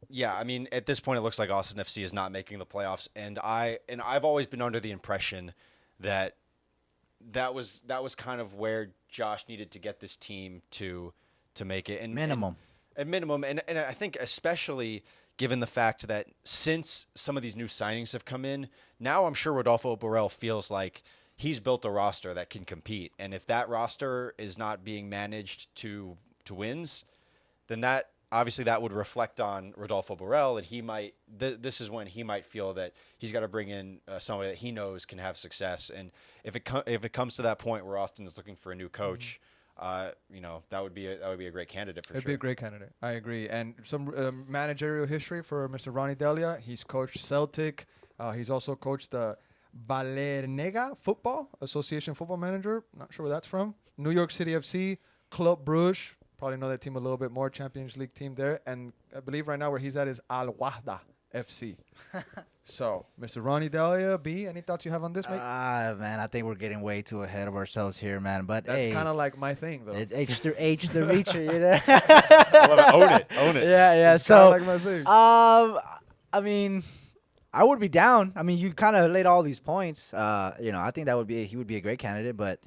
Yeah, I mean, at this point, it looks like Austin FC is not making the playoffs. And I've always been under the impression that was kind of where Josh needed to get this team to make it. And
minimum.
At minimum. And I think especially given the fact that since some of these new signings have come in, now I'm sure Rodolfo Borrell feels like he's built a roster that can compete. And if that roster is not being managed to wins, then that obviously that would reflect on Rodolfo Borrell, and he might. This is when he might feel that he's got to bring in somebody that he knows can have success. And if it comes to that point where Austin is looking for a new coach, that would be a great candidate for sure.
It'd be a great candidate. I agree. And some managerial history for Mr. Ronny Delia. He's coached Celtic. He's also coached the Valernega Football Association football manager. Not sure where that's from. New York City FC, Club Brugge. Probably know that team a little bit more, Champions League team there. And I believe right now where he's at is Al Wahda FC. So, Mr. Ronny Delia, B, any thoughts you have on this, mate?
Man, I think we're getting way too ahead of ourselves here, man. But
that's kind of like my thing, though.
It's H the reacher, you know?
I love it. Own it.
Yeah.
It's
So,
like my thing.
I mean, I would be down. I mean, you kind of laid all these points. I think he would be a great candidate, but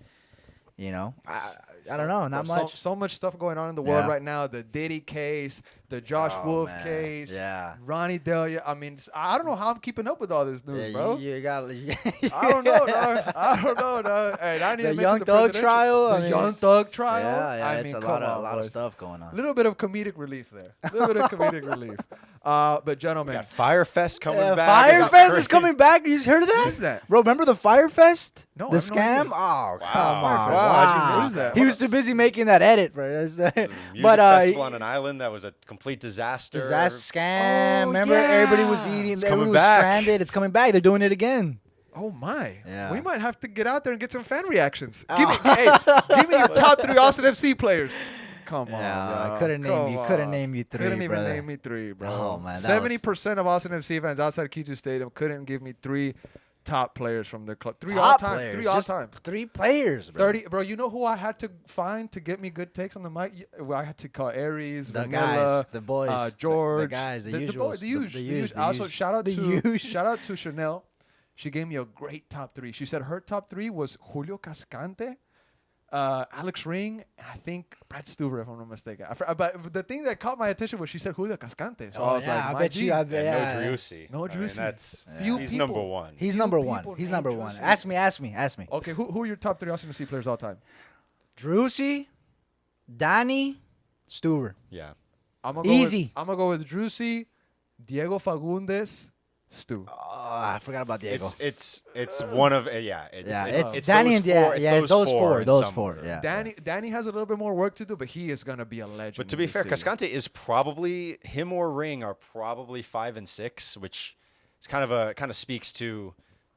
You know, I don't know, not much.
So much stuff going on in the world
Yeah.
right now. The Diddy case, the Josh Wolff
man.
case,
Yeah.
Ronnie Delia. I mean, I don't know how I'm keeping up with all this news,
Yeah,
bro.
you got.
I don't know, dog. I don't know, dog. Hey, I need
The
to mention
Young
the
Thug
presidential-
trial, I
The
mean-
Young Thug trial.
Yeah,
I
it's
mean,
a
come
lot of
boys.
stuff going on.
A little bit of comedic relief there. A little bit of comedic relief. But gentlemen,
Got Firefest coming
Yeah,
back.
Firefest is coming back. You just heard of that?
What is that?
Bro, remember the Firefest?
No,
the
I have no
scam?
idea.
Oh, come on.
Wow, how'd you
miss
Wow.
that?
He was too busy making that edit, bro.
Music
But
festival on an island that was a complete disaster.
disaster scam.
Oh,
Remember,
yeah.
everybody was eating.
It's
Everybody
coming
was
back.
stranded. It's coming back. They're doing it again.
Oh my!
Yeah.
We might have to get out there and get some fan reactions. Give me your top 3 Austin FC players. Come on,
Yeah,
bro.
I couldn't name you.
Come
Couldn't
on.
name you 3,
Couldn't even
brother.
name me 3, bro.
Oh, man, that
70% of Austin FC fans outside of Q2 Stadium couldn't give me 3 top players from their club. 3 all
Top
time.
players.
3 all
Just
time.
3 players, bro.
30, bro. You know who I had to find to get me good takes on the mic? Well, I had to call Aries,
The
Vanilla,
guys, the boys,
George,
the guys, the
the boys,
usuals,
the huge,
the
the
huge,
huge.
the
Also,
huge.
shout out
The
to
huge.
shout out to Chanel. She gave me a great top 3. She said her top 3 was Julio Cascante, Alex Ring, and I think Brad Stuber, if I'm not mistaken. But the thing that caught my attention was she said Julio Cascante. So I was like,
I
my
bet
G.
you. I
And
bet,
no
yeah.
Driussi.
No
I mean,
Driussi.
that's
Few
he's
people.
number 1.
He's
Few
number
people
1. He's
named
number 1.
Driussi.
Ask me.
Okay, who are your top 3 Austin FC players all time?
Driussi, Danny, Stuber.
Yeah.
I'm gonna
Easy.
I'm gonna go with Driussi, Diego Fagundes, Stu.
Oh, I forgot about Diego.
It's one of yeah. It's
Danny
those
and
four, it's
it's those four.
in
Those
some
4.
order.
Yeah.
Danny has a little bit more work to do, but he is gonna be a legend.
But to
in
be
this
fair,
city.
Cascante is probably him or Ring are probably 5 and 6, which is kind of speaks to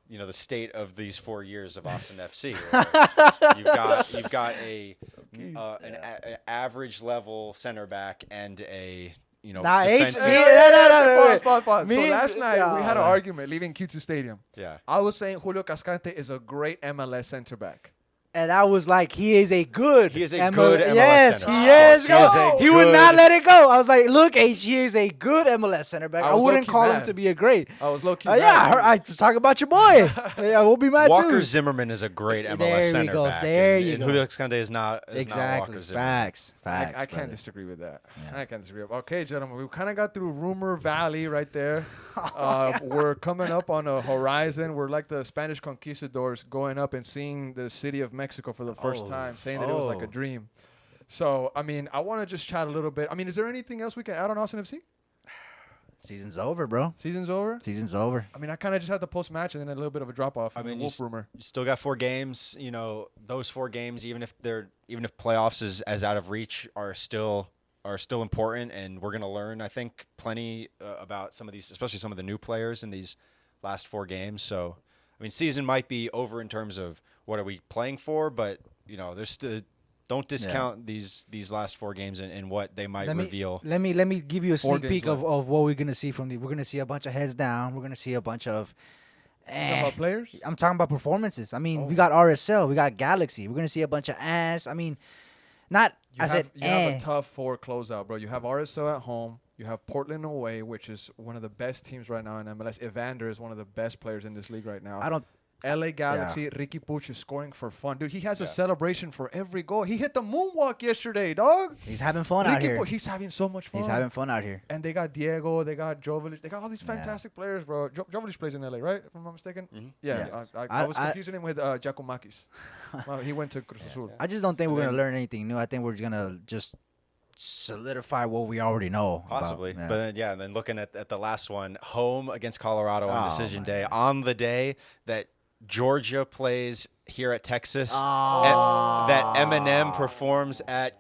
the state of these 4 years of Austin FC. Where you've got an average level center back and a defensive.
Pause. So
Me-
last night we had an
Yeah.
argument leaving Q2 Stadium.
Yeah.
I was saying Julio Cascante is a great MLS center back.
And I was like, he is a good
He is a good MLS
yes,
center
he
back.
is.
He is a
He would not
good-
let it go. I was like, look, he is a good MLS center back.
I
I
was
wouldn't
low-key
call him
mad.
to be a great.
I was low key.
Yeah, I was talking about your boy. Yeah, we'll be mad
Walker
too.
Zimmerman is a great MLS
There he
center
goes.
back.
There
and,
you
and
go.
Julio Cascante is not
Exactly.
Walker Zimmerman.
Facts.
I can't
brother.
disagree with that.
Yeah.
I can't disagree. Okay, gentlemen, we kind of got through Rumor Valley right there. We're coming up on a horizon. We're like the Spanish conquistadors going up and seeing the city of Mexico for the first time, saying that it was like a dream. So, I mean, I want to just chat a little bit. I mean, is there anything else we can add on Austin FC?
Season's over, bro.
Season's over?
Season's over.
I mean, I kind of just had the post-match and then a little bit of a drop-off.
I mean,
Wolf rumor.
You still got 4 games. Those 4 games, even if playoffs is as out of reach, are still important, and we're gonna learn, I think, plenty about some of these, especially some of the new players in these last 4 games. So, I mean, season might be over in terms of what are we playing for, but there's still. Don't discount these last 4 games and what they might reveal.
Let me give you a
4
sneak
games
peek
left.
of what we're gonna see from we're gonna see a bunch of heads down. We're gonna see a bunch of
Talking about players?
I'm talking about performances. I mean, we got RSL, we got Galaxy. We're gonna see a bunch of ass. I mean, not
You have a tough 4 closeout, bro. You have RSO at home. You have Portland away, which is one of the best teams right now in MLS. Evander is one of the best players in this league right now.
I don't.
LA Galaxy, Ricky Puig is scoring for fun. Dude, he has a celebration for every goal. He hit the moonwalk yesterday, dog.
He's having fun out
Ricky
here.
Puig, he's having so much fun.
He's having fun out here.
And they got Diego, they got Joveljic, they got all these fantastic players, bro. Joveljic plays in LA, right? If I'm not mistaken.
Mm-hmm.
Yeah,
Yeah.
I was confusing him with Giacomakis. Well, he went to Cruz Azul.
I just don't think we're gonna learn anything new. I think we're gonna just solidify what we already know.
Possibly.
About,
But then then looking at the last one, home against Colorado on
Oh,
decision
my
day, on the day that Georgia plays here at Texas,
Oh.
that Eminem performs at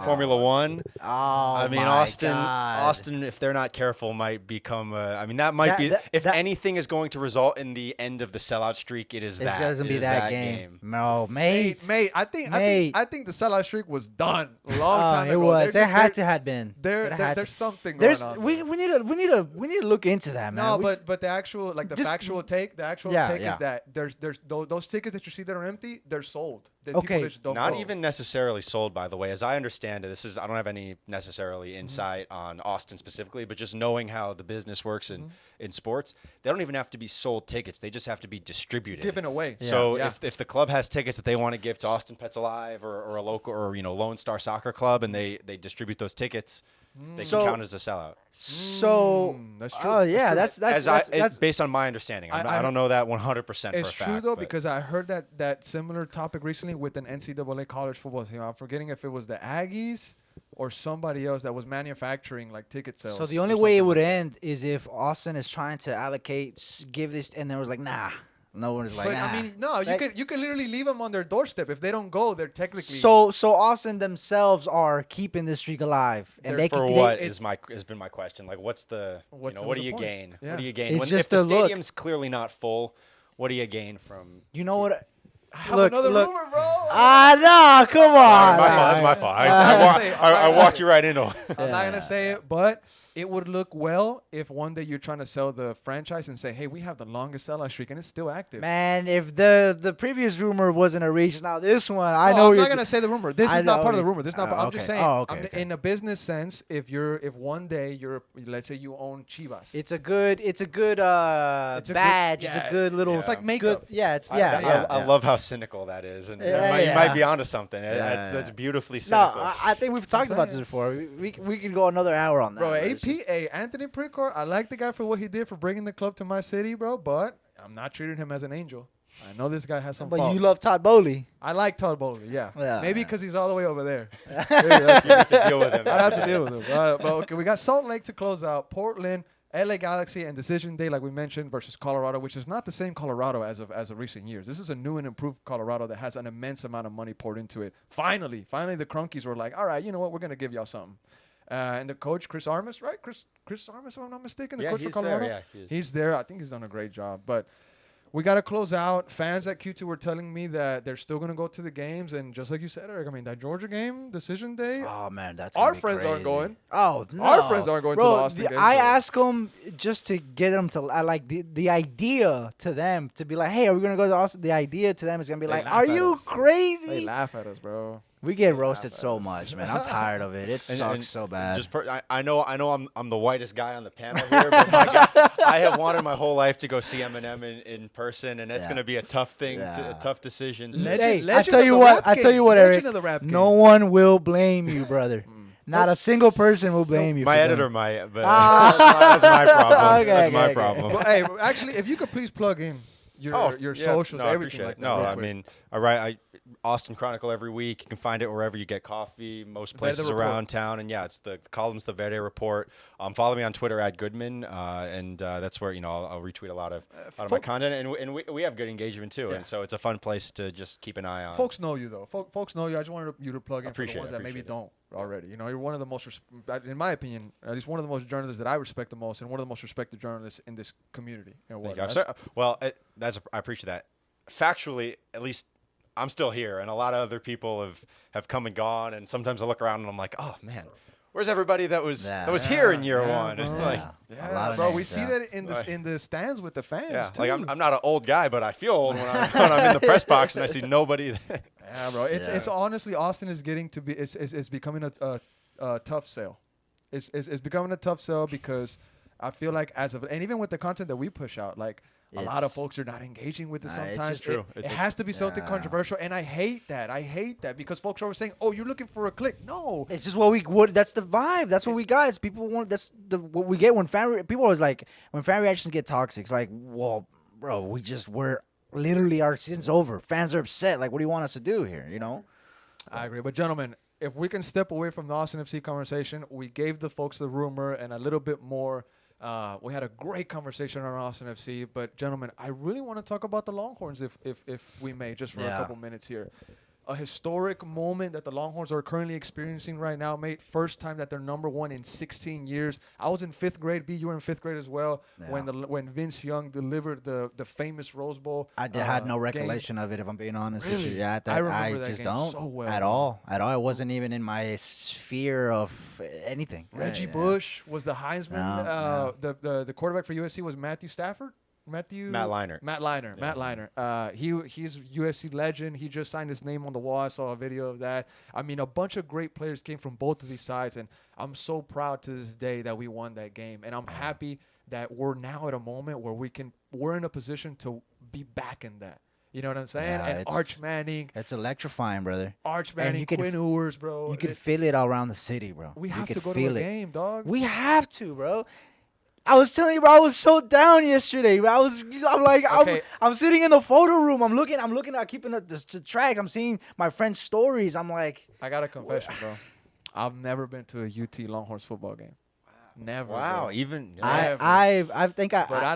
Formula One.
Oh,
I mean,
my
Austin,
God.
if they're not careful, might become. That might be. If anything is going to result in the end of the sellout streak, it is
It
that.
doesn't
It
be
is
that game. No, mate.
Mate, I think the sellout streak was done a
Oh,
long time
it
ago.
was.
There-
It had to have been.
There's
It had to.
something
There's
going on.
we
there.
need to look into that, man.
No,
We-
but the actual
Just-
factual take
Yeah,
is
yeah.
that there's those tickets that you see that are empty, they're sold. That
Okay.
people just don't
Not
go.
even necessarily sold, by the way. as I understand it, I don't have any necessarily insight on Austin specifically, but just knowing how the business works in sports, they don't even have to be sold tickets. They just have to be distributed.
Given away.
So if the club has tickets that they want to give to Austin Pets Alive or a local or Lone Star Soccer Club, and they distribute those tickets, they can count as a sellout.
So,
that's true.
oh yeah, that's
based on my understanding. I don't know that 100% for a fact.
It's true though, because I heard that similar topic recently with an NCAA college football team. I'm forgetting if it was the Aggies or somebody else that was manufacturing like ticket sales.
So the only way it would end is if Austin is trying to give this, and there was like, nah. No one is like, nah.
I mean, no, you could literally leave them on their doorstep. If they don't go, they're technically.
So Austin themselves are keeping this streak alive, and they
for
can.
What has been my question? Like, what do you gain?
Yeah.
What do you gain?
It's just
if the
a look.
stadium's clearly not full, what do you gain from?
You know what?
I have another rumor, bro.
No, come on.
That's my fault. I walked you right into it.
I'm not gonna say it, but it would look well if one day you're trying to sell the franchise and say, hey, we have the longest sellout streak and it's still active.
Man, if the previous rumor wasn't a reach, now this one, I
know. I'm not gonna say the rumor. This is not part of the rumor. This is not. I'm just saying.
Okay.
In a business sense, if one day let's say you own Chivas,
it's a good badge. It's a good little.
It's like makeup.
I love how cynical that is, and you might be onto something. That's beautifully cynical.
No, I think we've talked about this before. We could go another hour on that.
Bro, Anthony Pritchard, I like the guy for what he did for bringing the club to my city, bro, but I'm not treating him as an angel. I know this guy has some faults.
But you love Todd Bowley.
I like Todd Bowley, yeah. Maybe because he's all the way over there.
You have to deal with him.
I have to deal with him. But okay, we got Salt Lake to close out, Portland, LA Galaxy, and Decision Day, like we mentioned, versus Colorado, which is not the same Colorado as of recent years. This is a new and improved Colorado that has an immense amount of money poured into it. Finally, the Crunkies were like, all right, you know what, we're going to give y'all something. And the coach, Chris Armas, right? Chris Armas, if I'm not mistaken, the coach for Colorado. He's there. I think he's done a great job. But we got to close out. Fans at Q2 were telling me that they're still going to go to the games. And just like you said, Eric, I mean, that Georgia game, Decision Day.
Oh, man, that's
our friends aren't going.
Oh, no.
Our friends aren't going to the Austin game.
I asked them just to get them to, like, the idea to them to be like, hey, are we going to go to Austin? The idea to them is going to be like, are you crazy?
They laugh at us, bro.
We get roasted so much, man. I'm tired of it. It sucks so bad.
I know I'm the whitest guy on the panel here, but I have wanted my whole life to go see Eminem in person, and it's going to be a tough thing, a tough decision.
I tell you what, Eric. No one will blame you, brother. Not a single person will blame you.
My editor might, but that's my problem. That's my problem.
Well, hey, actually, if you could please plug in your socials, everything like that.
No, I mean, all right, Austin Chronicle every week. You can find it wherever you get coffee, most places around town. And it's the columns, the Verde Report. Follow me on Twitter at Goodman, and that's where I'll retweet a lot of my content, and we have good engagement too. And so it's a fun place to just keep an eye on.
Folks know you though. Folks know you. I just wanted you to plug in for the ones that maybe don't already. You're one of the most, in my opinion, at least one of the most journalists that I respect the most, and one of the most respected journalists in this community.
I appreciate that. Factually, at least I'm still here, and a lot of other people have come and gone, and sometimes I look around and I'm like, oh man, where's everybody that was here in year one?
Bro, we see that in the stands with the fans too.
Like I'm not an old guy, but I feel old when I'm in the press box and I see nobody.
Yeah, bro. It's honestly, Austin is getting to be it's becoming a tough sell. It's becoming a tough sell because I feel like and even with the content that we push out, like a lot of folks are not engaging with it sometimes.
It's true.
It has to be something controversial, and I hate that because folks are always saying, "Oh, you're looking for a click." No,
it's just that's the vibe. That's what we got. It's people want. That's what we get when people always like when fan reactions get toxic. It's like, well, bro, we're literally our season's over. Fans are upset. Like, what do you want us to do here?
I agree, but gentlemen, if we can step away from the Austin FC conversation, we gave the folks the rumor and a little bit more. We had a great conversation on Austin FC, but gentlemen, I really want to talk about the Longhorns if we may, just for a couple minutes here. A historic moment that the Longhorns are currently experiencing right now, mate. First time that they're number one in 16 years. I was in 5th grade. B, you were in 5th grade as well. Yeah. When Vince Young delivered the famous Rose Bowl.
I had no recollection of it, if I'm being honest with you. Yeah,
I remember
that
just
game don't
so well.
At all. It wasn't even in my sphere of anything.
Reggie Bush was the Heisman. The quarterback for USC was Matthew Stafford.
Matt Leinart.
Matt Leinart. He's USC legend. He just signed his name on the wall. I saw a video of that. I mean, a bunch of great players came from both of these sides, and I'm so proud to this day that we won that game. And I'm happy that we're now at a moment where we're in a position to be back in that. You know what I'm saying?
Yeah,
and Arch Manning.
It's electrifying, brother.
Arch Manning, Quinn Ewers, bro.
You can feel it all around the city, bro.
We have to go to a game, dog.
We have to, bro. I was telling you, bro, I was so down yesterday. I'm sitting in the photo room. I'm looking at keeping the tracks. I'm seeing my friends' stories. I'm like,
I got a confession, bro. I've never been to a UT Longhorns football game. Never.
Wow.
Bro.
Even
Never.
I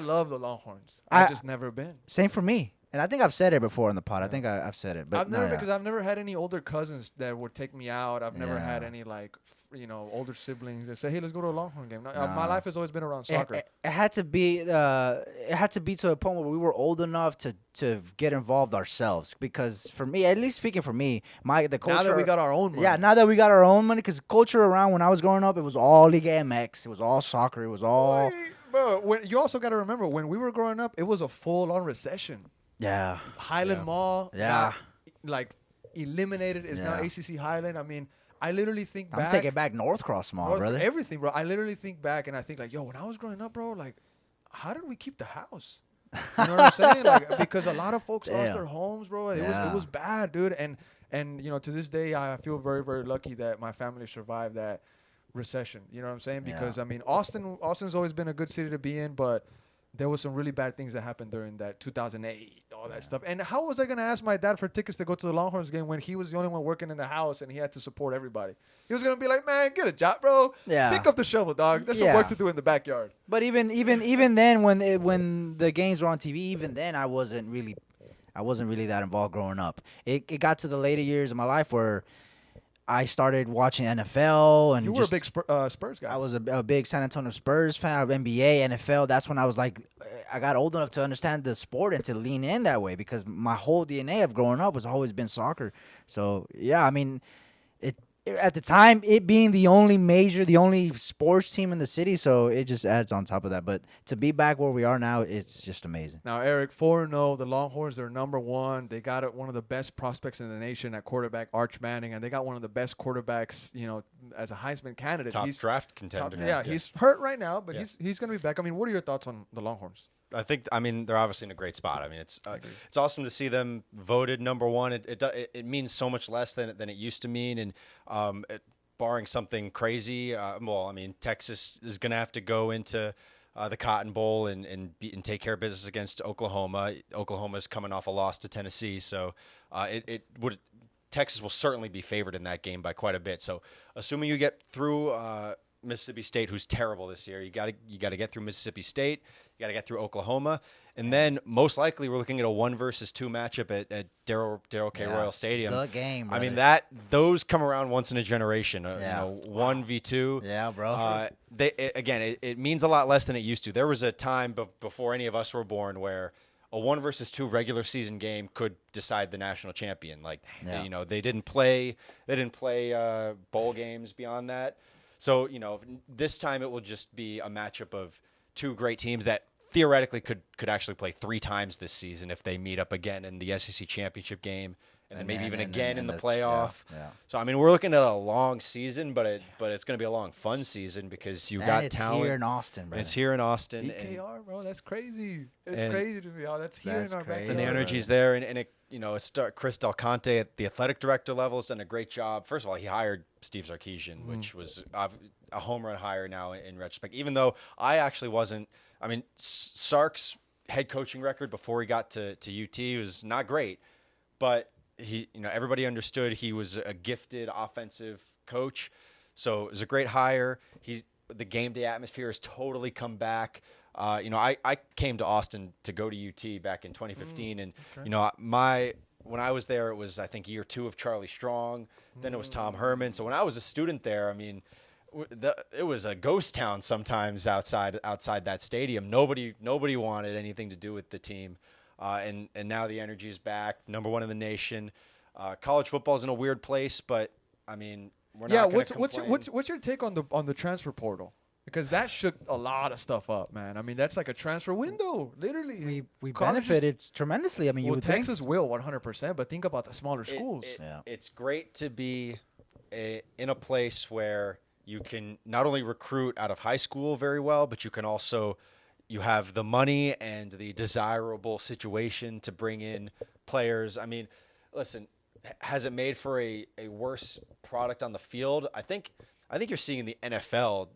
love the Longhorns. I just never been.
Same for me. And I think I've said it before on the pod. I think I've said it. But
I've never had any older cousins that would take me out. I've never had any older siblings that say, "Hey, let's go to a Longhorn game." My life has always been around soccer.
It had to be. It had to be to a point where we were old enough to get involved ourselves. Because for me, at least speaking for me, the culture.
Now that we got our own money.
Yeah, now that we got our own money, because culture around when I was growing up, it was all Liga MX. It was all soccer. It was all.
Bro, you also got to remember when we were growing up, it was a full-on recession.
Yeah.
Highland Mall.
Yeah.
Eliminated is now ACC Highland. I mean, I literally think back.
I'm taking back Northcross Mall, brother.
Everything, bro. I literally think back and I think yo, when I was growing up, bro, how did we keep the house? You know what I'm saying? Because a lot of folks lost their homes, bro. It was bad, dude. And to this day, I feel very, very lucky that my family survived that recession. You know what I'm saying? Because I mean, Austin's always been a good city to be in, but there was some really bad things that happened during that 2008, all that stuff. And how was I going to ask my dad for tickets to go to the Longhorns game when he was the only one working in the house and he had to support everybody? He was going to be like, man, get a job, bro.
Yeah.
Pick up the shovel, dog. There's some work to do in the backyard.
But even then, when the games were on TV, even then I wasn't really that involved growing up. It got to the later years of my life where I started watching NFL, and
you were a big Spurs guy.
I was a big San Antonio Spurs fan of NBA, NFL. That's when I was like, I got old enough to understand the sport and to lean in that way because my whole DNA of growing up has always been soccer. So yeah, I mean, at the time, it being the only sports team in the city, so it just adds on top of that. But to be back where we are now, it's just amazing.
Now, Eric, 4-0, the Longhorns, they're number one. They got one of the best prospects in the nation at quarterback, Arch Manning, and they got one of the best quarterbacks, as a Heisman candidate.
Top draft contender.
He's hurt right now, but he's going to be back. I mean, what are your thoughts on the Longhorns?
I mean, they're obviously in a great spot. I mean, it's awesome to see them voted number one. It means so much less than it used to mean. And barring something crazy, Texas is going to have to go into the Cotton Bowl and take care of business against Oklahoma. Oklahoma's coming off a loss to Tennessee, so Texas will certainly be favored in that game by quite a bit. So, assuming you get through Mississippi State, who's terrible this year, you got to get through Mississippi State. You got to get through Oklahoma, and then most likely we're looking at a 1 versus 2 matchup at Darrell K. Royal Stadium.
Good game, brother.
I mean those come around once in a generation. 1v2.
Yeah, bro.
It means a lot less than it used to. There was a time before any of us were born where a 1 versus 2 regular season game could decide the national champion. They didn't play bowl games beyond that. So this time it will just be a matchup of 2 great teams that theoretically could actually play 3 times this season if they meet up again in the SEC championship game and then maybe even again in the playoff. Yeah. So I mean, we're looking at a long season, but it's going to be a long fun season because you got talent.
It's here in Austin, bro.
It's here in Austin.
BKR, bro, that's crazy. It's crazy to me. That's here in our backyard.
And the energy's there, and Chris Del Conte at the athletic director level has done a great job. First of all, he hired Steve Sarkisian, which was a home run hire now in retrospect. Even though I actually wasn't. I mean, Sark's head coaching record before he got to UT was not great, but everybody understood he was a gifted offensive coach, so it was a great hire. The game day atmosphere has totally come back. I came to Austin to go to UT back in 2015, and when I was there, it was I think year 2 of Charlie Strong. Then it was Tom Herman. So when I was a student there, I mean, it was a ghost town sometimes outside that stadium. Nobody wanted anything to do with the team, and now the energy is back. Number 1 in the nation. College football is in a weird place, but I mean, we're not going to complain.
What's your take on the transfer portal? because that shook a lot of stuff up, man. I mean, that's like a transfer window, literally.
We
Colleges-
benefited tremendously. I mean, you
Well,
would
Texas will 100%, but think about the smaller schools.
It's great to be in a place where you can not only recruit out of high school very well, but you can also you have the money and the desirable situation to bring in players. I mean, listen, has it made for a worse product on the field? I think you're seeing in the NFL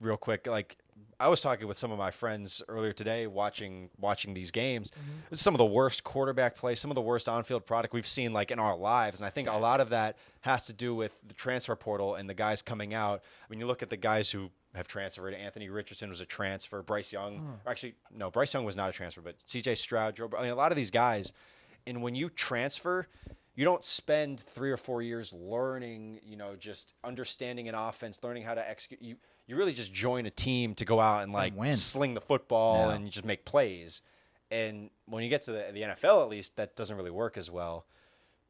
real quick. Like I was talking with some of my friends earlier today, watching these games. This is some of the worst quarterback play, some of the worst on-field product we've seen like in our lives, and I think a lot of that has to do with the transfer portal and the guys coming out. I mean, you look at the guys who have transferred. Anthony Richardson was a transfer. Bryce Young, actually, no, Bryce Young was not a transfer, but C.J. Stroud, Joe. I mean, a lot of these guys. And when you transfer, you don't spend 3 or 4 years learning, just understanding an offense, learning how to execute. You really just join a team to go out and like
win.
sling the football and you just make plays. And when you get to the NFL, at least, that doesn't really work as well.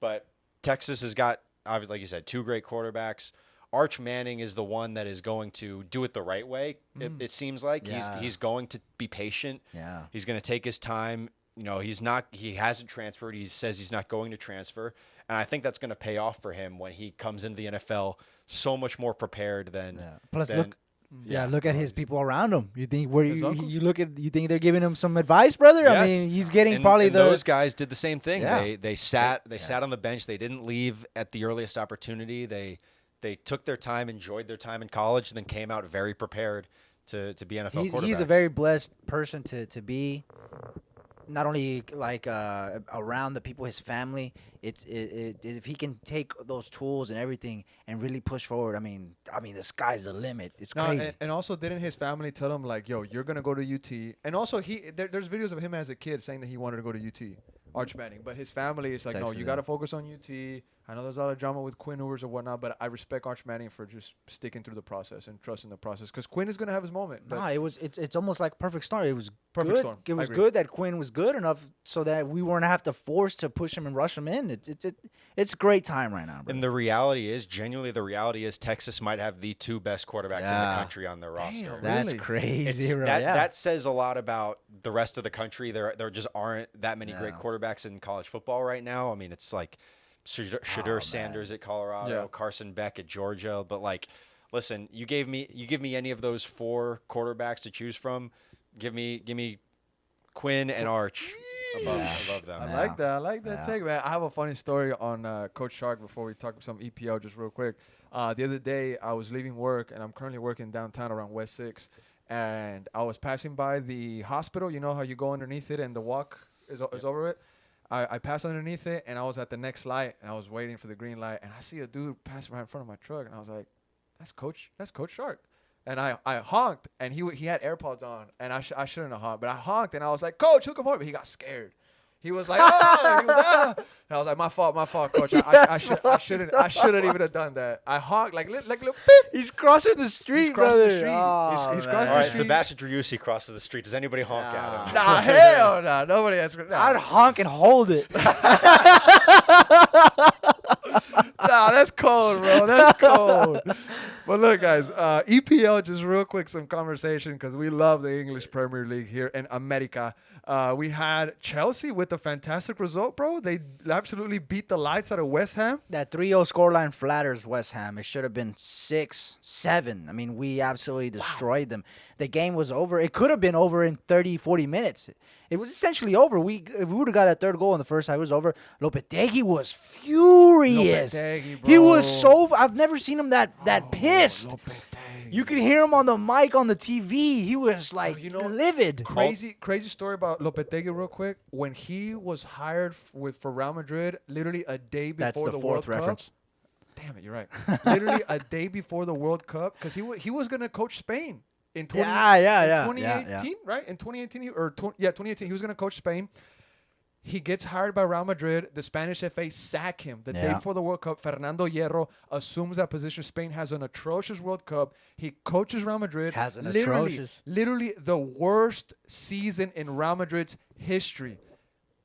But Texas has got, obviously, like you said, 2 great quarterbacks. Arch Manning is the one that is going to do it the right way. It seems like he's going to be patient.
Yeah.
He's going to take his time. He hasn't transferred. He says he's not going to transfer. And I think that's going to pay off for him when he comes into the NFL so much more prepared than.
Yeah. Plus,
than,
look at his people around him. You think
His uncles?
you think they're giving him some advice, brother? I
Yes.
mean, he's getting
and
probably
those guys did the same thing.
Yeah.
They sat on the bench. They didn't leave at the earliest opportunity. They took their time, enjoyed their time in college, and then came out very prepared to be NFL quarterbacks.
He's a very blessed person to be. Not only like around the people, his family. If he can take those tools and everything and really push forward. I mean, the sky's the limit. It's crazy.
And also, didn't his family tell him like, "Yo, you're gonna go to UT"? And also, there's videos of him as a kid saying that he wanted to go to UT, Arch Manning. But his family is like,
Texas,
"No, you got to focus on UT." I know there's a lot of drama with Quinn Ewers or whatnot, but I respect Arch Manning for just sticking through the process and trusting the process because Quinn is gonna have his moment. But
It's almost like perfect storm. It was
Perfect
good.
storm.
It
I
was
agree.
good that Quinn was good enough so that we weren't have to force to push him and rush him in. It's a great time right now, bro.
And the reality is, Texas might have the 2 best quarterbacks in the country on their roster.
Damn.
That's
Really?
crazy, bro.
That says a lot about the rest of the country. There just aren't that many great
Yeah.
quarterbacks in college football right now. I mean, it's like Shadur Sanders at Colorado,
Yeah.
Carson Beck at Georgia. But like, listen, you give me any of those 4 quarterbacks to choose from. Give me Quinn and Arch above them.
I like that. I like that
Yeah.
take, man. I have a funny story on Coach Shark before we talk some EPL just real quick. The other day, I was leaving work, and I'm currently working downtown around West 6, and I was passing by the hospital. You know how you go underneath it and the walk is over it? I passed underneath it, and I was at the next light, and I was waiting for the green light, and I see a dude pass right in front of my truck, and I was like, that's Coach Shark. And I honked, and he had AirPods on, and I shouldn't have honked, but I honked, and I was like, Coach, who come over? But he got scared. He was like, oh, and I was like, my fault, Coach. I shouldn't even have done that. I honked like little beep.
He's crossing the street,
He's crossing the
brother.
street.
Oh,
He's
man.
crossing
All right,
street.
Sebastián Driussi crosses the street. Does anybody honk at him?
Nah, hell no. Nobody has.
I'd honk and hold it.
Nah, that's cold, bro. That's cold. But look, guys, EPL, just real quick, some conversation because we love the English Premier League here in America. We had Chelsea with a fantastic result, bro. They absolutely beat the lights out of West Ham.
That 3-0 scoreline flatters West Ham. It should have been 6-7. I mean, we absolutely destroyed them. The game was over. It could have been over in 30, 40 minutes. It was essentially over. If we would have got that 3rd goal in the first half, it was over. Lopetegui was furious.
Lopetegui,
He was
bro.
so... I've never seen him that pissed. You could hear him on the mic on the TV. He was like livid.
Crazy story about Lopetegui real quick. When he was hired for Real Madrid, literally a day before
That's the
World
fourth
Cup.
reference.
Damn it, you're right. Literally a day before the World Cup, because he was gonna coach Spain in 2018, right? In 2018, 2018, he was gonna coach Spain. He gets hired by Real Madrid. The Spanish FA sack him the day before the World Cup. Fernando Hierro assumes that position. Spain has an atrocious World Cup. He coaches Real Madrid. Literally the worst season in Real Madrid's history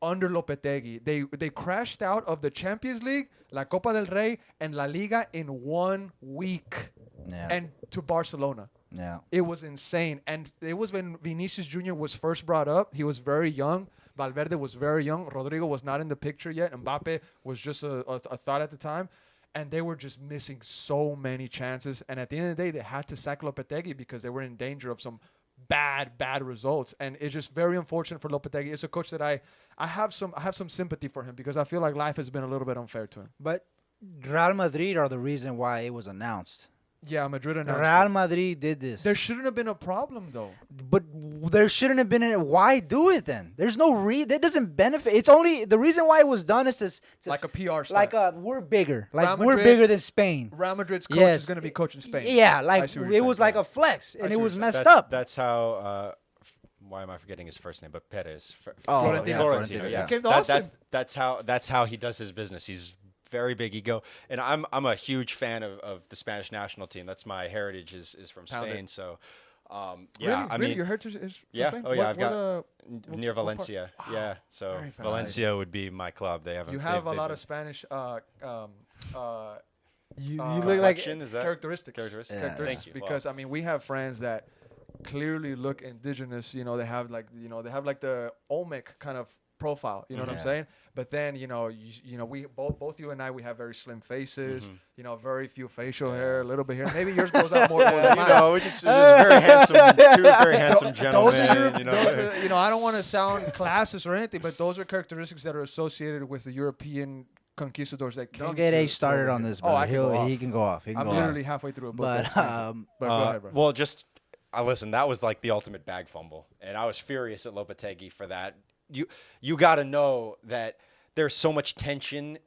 under Lopetegui. They crashed out of the Champions League, La Copa del Rey, and La Liga in 1 week.
Yeah.
And to Barcelona.
Yeah.
It was insane. And it was when Vinicius Jr. was first brought up. He was very young. Valverde was very young. Rodrigo was not in the picture yet. Mbappe was just a thought at the time. And they were just missing so many chances. And at the end of the day, they had to sack Lopetegui because they were in danger of some bad results. And it's just very unfortunate for Lopetegui. It's a coach that I have some sympathy for him because I feel like life has been a little bit unfair to him.
But Real Madrid are the reason why it was announced.
Yeah, Madrid announced
Real
it.
Madrid did this.
There shouldn't have been a problem, though.
But there shouldn't have been. Why do it then? There's no that doesn't benefit. It's only the reason why it was done is to
Like a PR stunt.
like we're bigger. Like
Real
we're
Madrid-
bigger than Spain.
Real Madrid's coach
Yes.
is going to be coaching Spain.
Yeah,
I
like
see what
it
you're
was
saying.
like a flex, and
see
it
what
was
you're
messed
That's
up.
that's how. Why am I forgetting his first name? But Perez.
Oh,
yeah,
Florentino.
Florentino,
Yeah,
yeah.
Came to Austin.
that's how he does his business. He's very big ego, and I'm a huge fan of the Spanish national team. That's my heritage is from
Pound
Spain.
it.
So,
Really?
I
Really?
mean,
Your heritage is from
yeah,
Spain?
oh yeah,
What-
I've got
what
near
part?
Valencia. Yeah, so
Very fascinating.
Valencia would be my club. They have
You have a lot of Spanish
You
look
look like
Is that
characteristics.
characteristics?
Yeah.
Thank you.
Because I mean, we have friends that clearly look indigenous. You know, they have like the Olmec kind of profile. You know what I'm
Yeah.
saying? But then we both you and I, we have very slim faces. You know, very few facial hair, a little bit here. Maybe yours goes out more than
you
mine.
know, we're just very handsome, two very handsome
Those are
gentlemen. You know,
those are, I don't want to sound classist or anything, but those are characteristics that are associated with the European conquistadors that came.
Don't get
to-
H started
to
on
over
this,
here. Oh, I
brother.
can go off.
He can go off. He can
I'm
go
literally
off.
halfway through a book.
But
that's fine. But go ahead, bro.
well, just listen. That was like the ultimate bag fumble, and I was furious at Lopetegui for that. You got to know that there's so much tension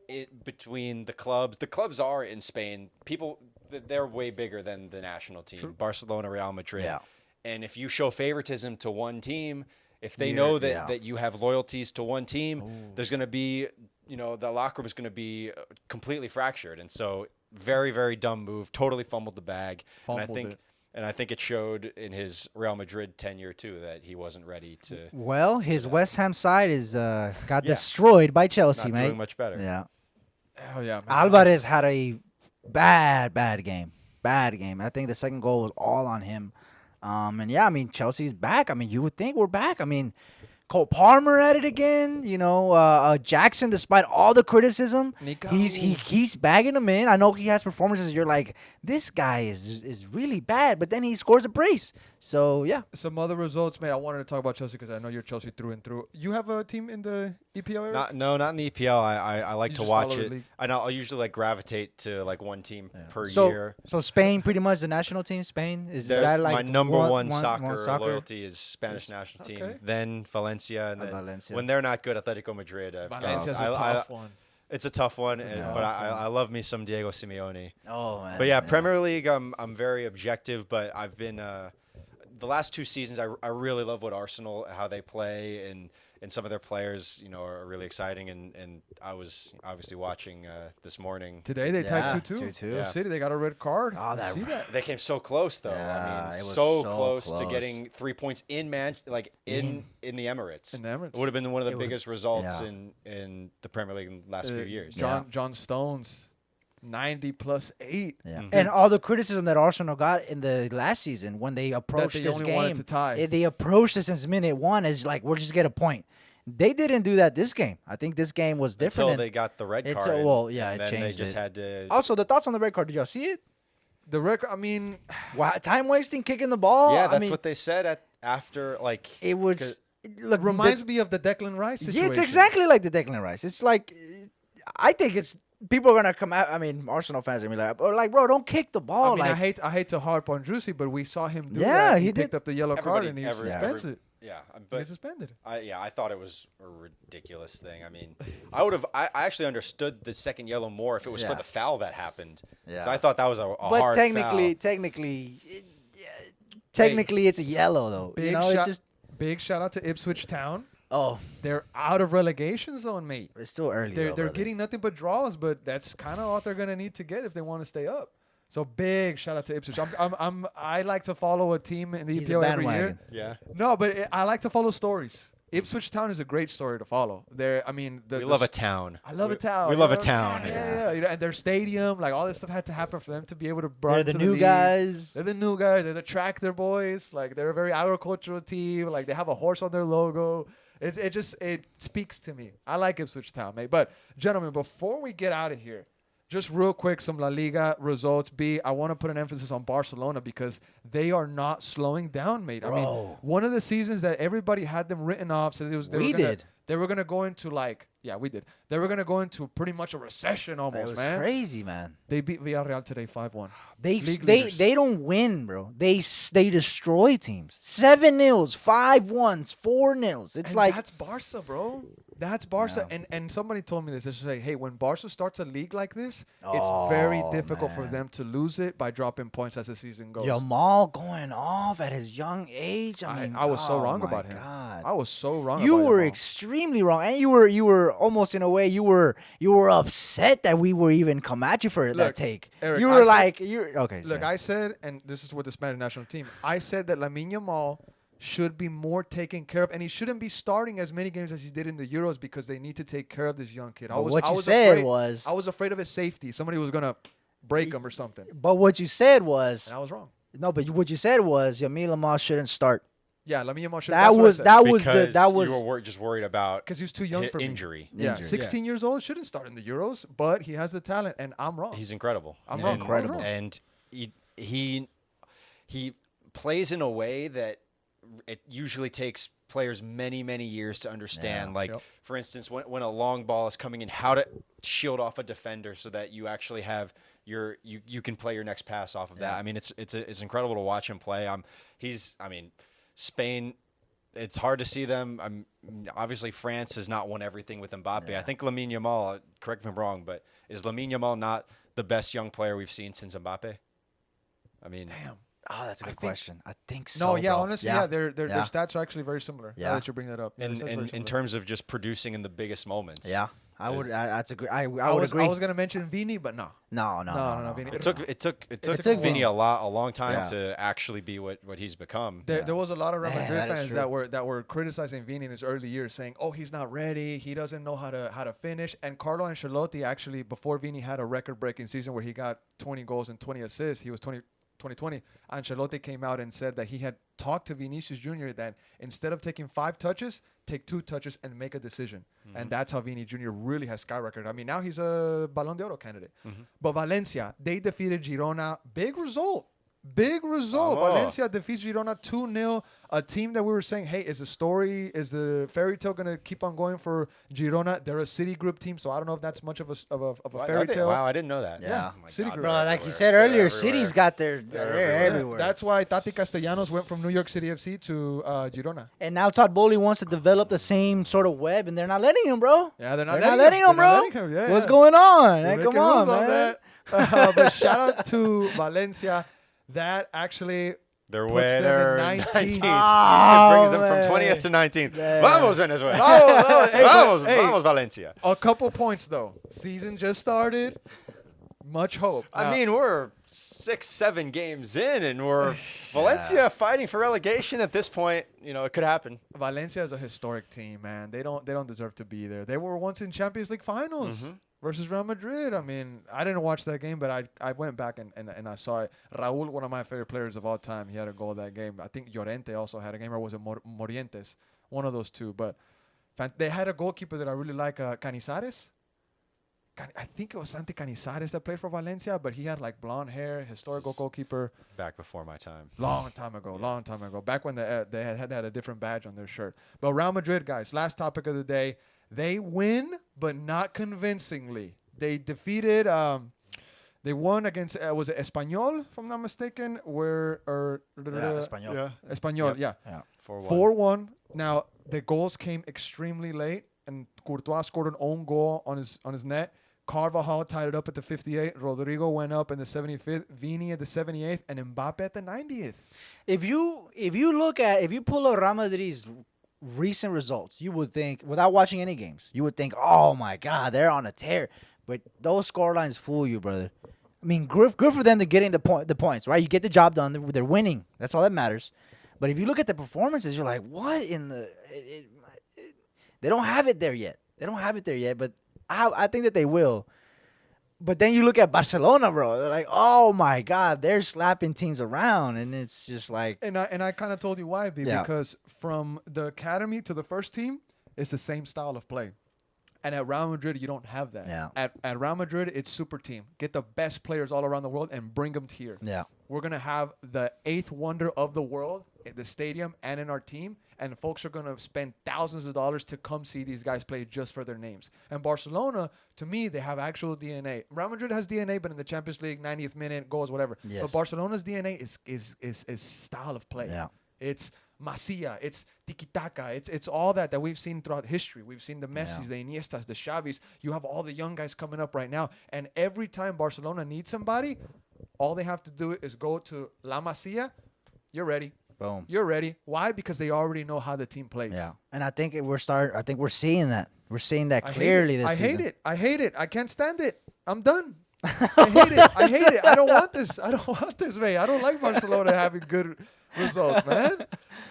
between the clubs. The clubs are in Spain. They're way bigger than the national team. Barcelona, Real Madrid.
Yeah.
And if you show favoritism to one team, if they know that you have loyalties to one team, there's going to be, the locker room is going to be completely fractured. And so very, very dumb move. Totally fumbled the bag. And I think it showed in his Real Madrid tenure too that he wasn't ready to.
Well, his West Ham side is got destroyed by Chelsea,
Not
mate.
doing much better.
Yeah.
Oh yeah, man.
Alvarez had a bad game. Bad game. I think the second goal was all on him. And yeah, I mean, Chelsea's back. I mean, you would think we're back. I mean, Cole Palmer at it again. Jackson, despite all the criticism,
Nico.
he's bagging him in. I know he has performances. You're like, this guy is really bad, but then he scores a brace. So yeah,
Some other results, mate. I wanted to talk about Chelsea because I know you're Chelsea through and through. You have a team in the EPL, Eric?
Not in the EPL. I like
You
to
just
watch
follow the
it.
league?
I'll usually gravitate to like one team per
so
year.
so Spain, pretty much the national team. Spain is
There's
that like
my number one
soccer?
loyalty is Spanish national team.
Okay.
Then Valencia, and then
Valencia.
when they're not good, Atletico Madrid.
Valencia's
I-
a
I-
tough one.
It's a tough one,
tough
but I love me some Diego Simeone.
Oh man.
But yeah, Premier League, I'm very objective, but I've been the last 2 seasons. I really love what Arsenal, how they play, and some of their players, are really exciting. And I was obviously watching this morning.
Today they
Yeah,
tied 2-2.
2-2.
Yeah. City, they got a red card.
Oh, that
See that?
They came so close, though.
Yeah,
I mean,
it was
so
so
close to
close.
getting 3 points in in the Emirates.
In the Emirates.
It would have been one of the
It would've-
biggest results
yeah.
in the Premier League in the last few years.
John Stones, 90 plus 8.
Yeah. And all the criticism that Arsenal got in the last season when they approached
they
this
only wanted
game,
to tie.
they approached it since minute one as like, we'll just get a point. They didn't do that this game. I think this game was different.
Until they got the red
It's
card.
a- well, yeah,
and
it
then they
changed
just
it.
had to.
Also, the thoughts on the red card. Did y'all see it?
The record, I mean,
Wow, time wasting, kicking the ball.
Yeah,
I
that's
mean,
what they said after like.
it was. Look,
reminds me of the Declan Rice situation.
Yeah, it's exactly like the Declan Rice. It's like, I think it's people are gonna come out. I mean, Arsenal fans are gonna be like, bro, don't kick the
I
ball.
mean,
like,
I hate to harp on Druussi, but we saw him do
Yeah,
that.
he
picked
did.
up the yellow card and he
Everybody-
suspended.
Yeah,
He
but
suspended.
I thought it was a ridiculous thing. I mean, I actually understood the second yellow more if it was for
Yeah.
the foul that happened. 'Cause
Yeah.
I thought that was a
but
hard
technically,
foul.
technically, it's a yellow though.
Big
You know,
shot,
it's just
big shout out to Ipswich Town.
oh,
They're out of relegation zone, mate.
it's still early.
They're
brother.
getting nothing but draws, but that's kind of what they're gonna need to get if they want to stay up. So big shout out to Ipswich. I like to follow a team in the
He's a
EPL every year.
bandwagon.
Yeah.
No, but I like to follow stories. Ipswich Town is a great story to follow. I mean,
we love a town.
I love a town.
We love a town.
Yeah. You know, and their stadium, like all this stuff had to happen for them to be able to bring
They're the
to
new
league.
guys.
They're the new guys. They're the tractor boys. Like they're a very agricultural team. Like they have a horse on their logo. It speaks to me. I like Ipswich Town, mate. But gentlemen, before we get out of here, just real quick, some La Liga results. I want to put an emphasis on Barcelona because they are not slowing down, mate. I mean, one of the seasons that everybody had them written off, so they were gonna go into we did. They were gonna go into pretty much a recession almost,
It was
man.
Crazy, man.
They beat Villarreal today 5-1.
They don't win, bro. They destroy teams. 7-0s, 5-1s, 4-0s. It's
And
like
that's Barca, bro. That's Barca.
Yeah.
And somebody told me this. They say, hey, when Barca starts a league like this, it's very difficult for them to lose it by dropping points as the season goes.
Jamal going off at his young age.
I was so wrong
my
about him.
God.
I was so wrong.
You
about
were
Jamal.
extremely wrong, and you were almost in a way you were upset that we were even come at you for that take.
Eric,
you
I
were
said-
like, okay.
Look,
yeah.
I said, and this is with the Spanish national team, I said that Lamine Yamal should be more taken care of, and he shouldn't be starting as many games as he did in the Euros because they need to take care of this young kid.
But what you said was
I was afraid of his safety. Somebody was gonna break him or something,
But what you said was
and I was wrong.
no. But what you said was Yamil Lamar shouldn't start.
Yeah, Lamine Yamal should.
That was
You were just worried about
because he's too young for me.
injury.
Yeah,
Injury.
16 years old, shouldn't start in the Euros, but he has the talent, and I'm wrong.
He's incredible.
I'm wrong.
Incredible.
And he plays in a way that it usually takes players many years to understand.
Yeah.
Like, for instance, when a long ball is coming in, how to shield off a defender so that you actually have you can play your next pass off of that. I mean, it's incredible to watch him play. Spain, it's hard to see them. Obviously, France has not won everything with Mbappe. I think Lamine Yamal, correct me if I'm wrong, but is Lamine Yamal not the best young player we've seen since Mbappe? I mean,
Damn.
Oh, that's a good
think-
question. I think so.
No, yeah,
bro.
honestly, their
Yeah.
stats are actually very similar.
Yeah.
Now that you bring that up, Yeah, their stats are very
in
similar.
terms of just producing in the biggest moments.
Yeah, I would.
Is-
That's a good. I
I
would
was
agree.
gonna mention Vini, but no.
No.
Vini.
It took
took
Vinny a long time
Yeah.
to actually be what he's become.
There was a lot of Real
Man,
Madrid
that is
fans
true.
that were criticizing Vini in his early years, saying, "Oh, he's not ready. He doesn't know how to finish." And Carlo Ancelotti actually, before Vini had a record-breaking season where he got 20 goals and 20 assists, he was 2020. Ancelotti came out and said that he had talked to Vinicius Jr. that instead of taking 5 touches, take 2 touches and make a decision. And that's how Vini Jr. really has skyrocketed. I mean, now he's a Ballon d'Oro candidate. But Valencia, they defeated Girona. Big result.
Vamos.
Valencia defeats Girona 2-0. A team that we were saying, hey, is the fairy tale going to keep on going for Girona? They're a City Group team, so I don't know if that's much of a fairy tale.
Wow, I didn't know that.
Yeah.
Oh my
City
God,
Group.
Bro,
they're
like you
everywhere.
said
They're
earlier,
everywhere.
City's got they're
everywhere.
everywhere.
That's why Tati Castellanos went from New York City FC to Girona.
And now Todd Bowley wants to develop the same sort of web, and they're not letting him, bro.
Yeah, they're not
They're
letting
not
him,
letting him,
They're
bro.
not letting him,
What's
yeah.
going on?
They're
Hey, come
making
on,
moves
man.
that. But shout out to Valencia. That actually
They're
puts
way
them in
they're
19th.
19th.
Oh,
It brings them
man.
from 20th to 19th.
Yeah.
Vamos, Venezuela.
Hey, but-
Vamos,
hey.
vamos, Valencia.
A couple points though. Season just started. Much hope.
I mean, we're 6-7 games in, and we're Valencia fighting for relegation at this point. You know, it could happen.
Valencia is a historic team, man. They don't deserve to be there. They were once in Champions League finals versus Real Madrid. I mean, I didn't watch that game, but I went back and I saw it. Raúl, one of my favorite players of all time, he had a goal that game. I think Llorente also had a game, or was it Morientes? One of those two. But they had a goalkeeper that I really like, Canizares. I think it was Santi Canizares that played for Valencia, but he had like blonde hair, historical goalkeeper.
Back before my time.
Long time ago. Back when they had a different badge on their shirt. But Real Madrid, guys, last topic of the day. They win, but not convincingly. They defeated, they won against, was it Espanyol, if I'm not mistaken?
Espanyol.
Yeah.
Espanyol, yeah.
Yeah.
4-1.
4-1. Now, the goals came extremely late, and Courtois scored an own goal on his net. Carvajal tied it up at the 58th. Rodrigo went up in the 75th. Vini at the 78th, and Mbappe at the 90th.
If you pull up Real Madrid's recent results, you would think, without watching any games, you would think, oh my God, they're on a tear. But those scorelines fool you, brother. I mean, good for them to getting the points, right? You get the job done. They're winning. That's all that matters. But if you look at the performances, you're like, what in the? They don't have it there yet. But I think that they will. But then you look at Barcelona, bro. They're like, oh my God, they're slapping teams around, and it's just like.
And I kind of told you why, B,
Yeah.
because from the academy to the first team, it's the same style of play. And at Real Madrid, you don't have that.
Yeah.
At Real Madrid, it's super team. Get the best players all around the world and bring them here.
Yeah.
We're going to have the eighth wonder of the world in the stadium and in our team. And folks are going to spend thousands of dollars to come see these guys play just for their names. And Barcelona, to me, they have actual DNA. Real Madrid has DNA, but in the Champions League, 90th minute, goals, whatever.
Yes.
But Barcelona's DNA is style of play.
Yeah.
It's Masia, it's tiki-taka, it's all that we've seen throughout history. We've seen the Messis, the Iniestas, the Xavis. You have all the young guys coming up right now. And every time Barcelona needs somebody, all they have to do is go to La Masia. You're ready.
Boom.
You're ready. Why? Because they already know how the team plays.
Yeah. And I think we're seeing that. We're seeing that
I
clearly
hate it.
this
I
season.
hate it. I hate it. I can't stand it. I'm done. I hate it. I hate it. I don't want this. I don't want this, man. I don't like Barcelona having good results, man.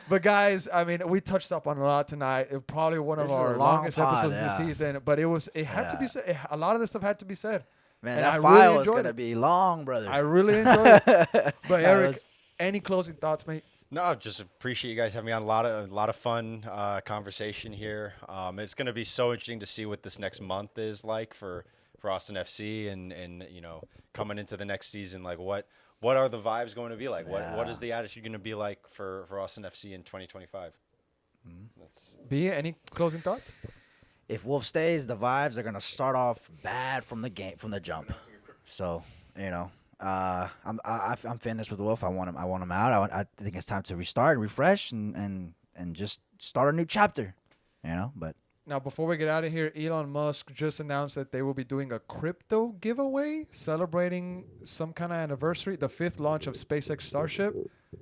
But guys, I mean, we touched up on a lot tonight. It probably one of
This is
our
a long
longest
pod,
episodes of the
yeah.
season. But it had to be said. A lot of this stuff had to be said.
Man,
And
that
I
file
really
is
enjoyed
gonna
it.
be long, brother.
I really enjoyed it. But
That
Eric,
was-
any closing thoughts, mate?
No, just appreciate you guys having me on. A lot of fun conversation here. It's going to be so interesting to see what this next month is like for Austin FC and you know, coming into the next season. Like what are the vibes going to be like? What is the attitude going to be like for Austin FC in 2025? That's
B, any closing thoughts?
If Wolf stays, the vibes are gonna start off bad from the jump. So you know, I'm finished with Wolf. I want him out. I think it's time to restart and refresh and just start a new chapter. You know, but
Now, before we get out of here, Elon Musk just announced that they will be doing a crypto giveaway celebrating some kind of anniversary, the 5th launch of SpaceX Starship.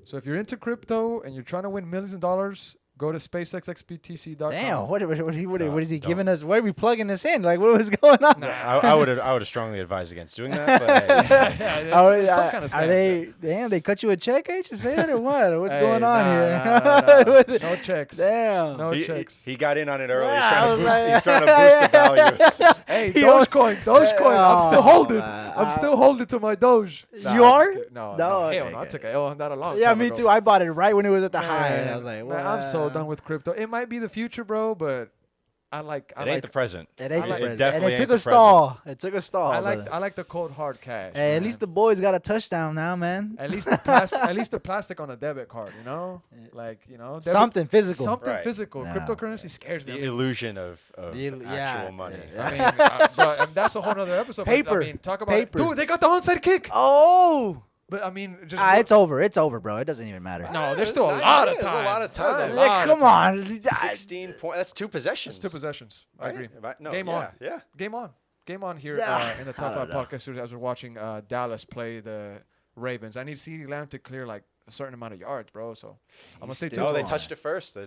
So if you're into crypto and you're trying to win millions of dollars, go to SpaceXXPTC.com.
damn, what is he
Don't.
giving us? Where are we plugging this in? Like, what was going on?
I would have strongly advised against doing that. But hey,
Yeah, it's
Are,
some kind of scam.
are they? Damn, they cut you a check, HSN, or what? What's
Hey,
going on
nah,
here?
nah. No checks.
Damn.
No
he,
checks.
he got in on it early.
Yeah, I was
He's
like-
trying to boost the value.
Hey,
He was-
Dogecoin. I'm still holding.
man.
I'm still holding to my Doge.
You
I'm just
are?
kidding. No,
No,
hell
okay,
no. I
okay.
took a L on that a long
Yeah,
time
me
ago.
too. I bought it right when it was at the
Man,
high. And I was like,
man, I'm so
"Wow."
done with crypto. It might be the future, bro, but I like
It ain't the present.
It ain't
I
the
like-
present.
definitely
And it
ain't
took
the
a stall. It took a stall.
I
brother.
like the cold hard cash.
Hey, at
man.
least the boys got a touchdown now, man.
At least the plastic on a debit card, you know, like debit,
Something physical.
something
Right.
physical.
Yeah.
Cryptocurrency scares me.
The illusion of
The-
actual
yeah.
money.
Yeah.
I mean, but, and that's a whole other episode. but,
Paper.
I mean, talk about
Paper.
dude. They got the onside kick.
Oh,
But I mean, just
it's over. It's over, bro. It doesn't even matter.
no. There's still a
There's
lot of
there's
time.
a lot of time.
There's a
Yeah,
lot of
come
time.
on.
16 points. That's 2 possessions.
It's 2 possessions. I
Right?
agree.
No,
Game
yeah,
on.
Yeah.
Game on. Game on here
Yeah.
in the
I
Top 5
don't know.
Podcast studio as we're watching Dallas play the Ravens. I need CeeDee Lamb to clear like a certain amount of yards, bro. So I'm gonna stay tuned.
still
No, they
on
touched it first. They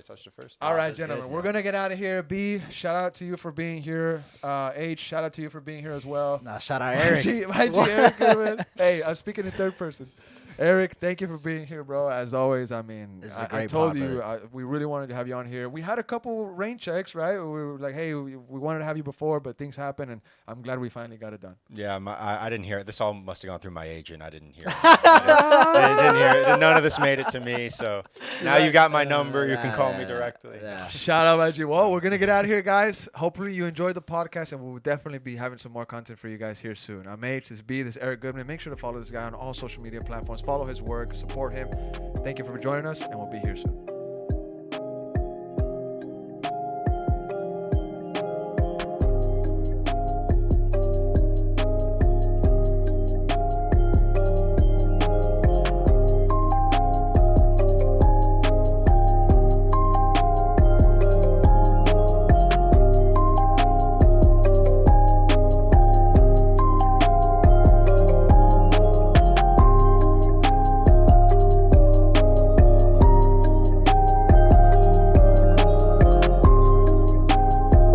touched it first.
All right,
That's
gentlemen,
good,
we're
man.
gonna get out of here. B, shout out to you for being here. H, shout out to you for being here as well.
Nah, shout out Eric.
My G, Eric Goodman. Hey, I'm speaking in third person. Eric, thank you for being here, bro. As always, I mean,
This is a
I
great
told
pod,
you
brother.
we really wanted to have you on here. We had a couple rain checks, right? We were like, hey, we wanted to have you before, but things happen, and I'm glad we finally got it done.
Yeah, I didn't hear it. This all must have gone through my agent. I didn't hear it. I didn't hear it. None of this made it to me. So now you got my number. You can call me directly.
Yeah.
Shout out, my G. Well, we're gonna get out of here, guys. Hopefully you enjoyed the podcast, and we'll definitely be having some more content for you guys here soon. I'm H, this is B, this is Eric Goodman. Make sure to follow this guy on all social media platforms. Follow his work, support him. Thank you for joining us, and we'll be here soon.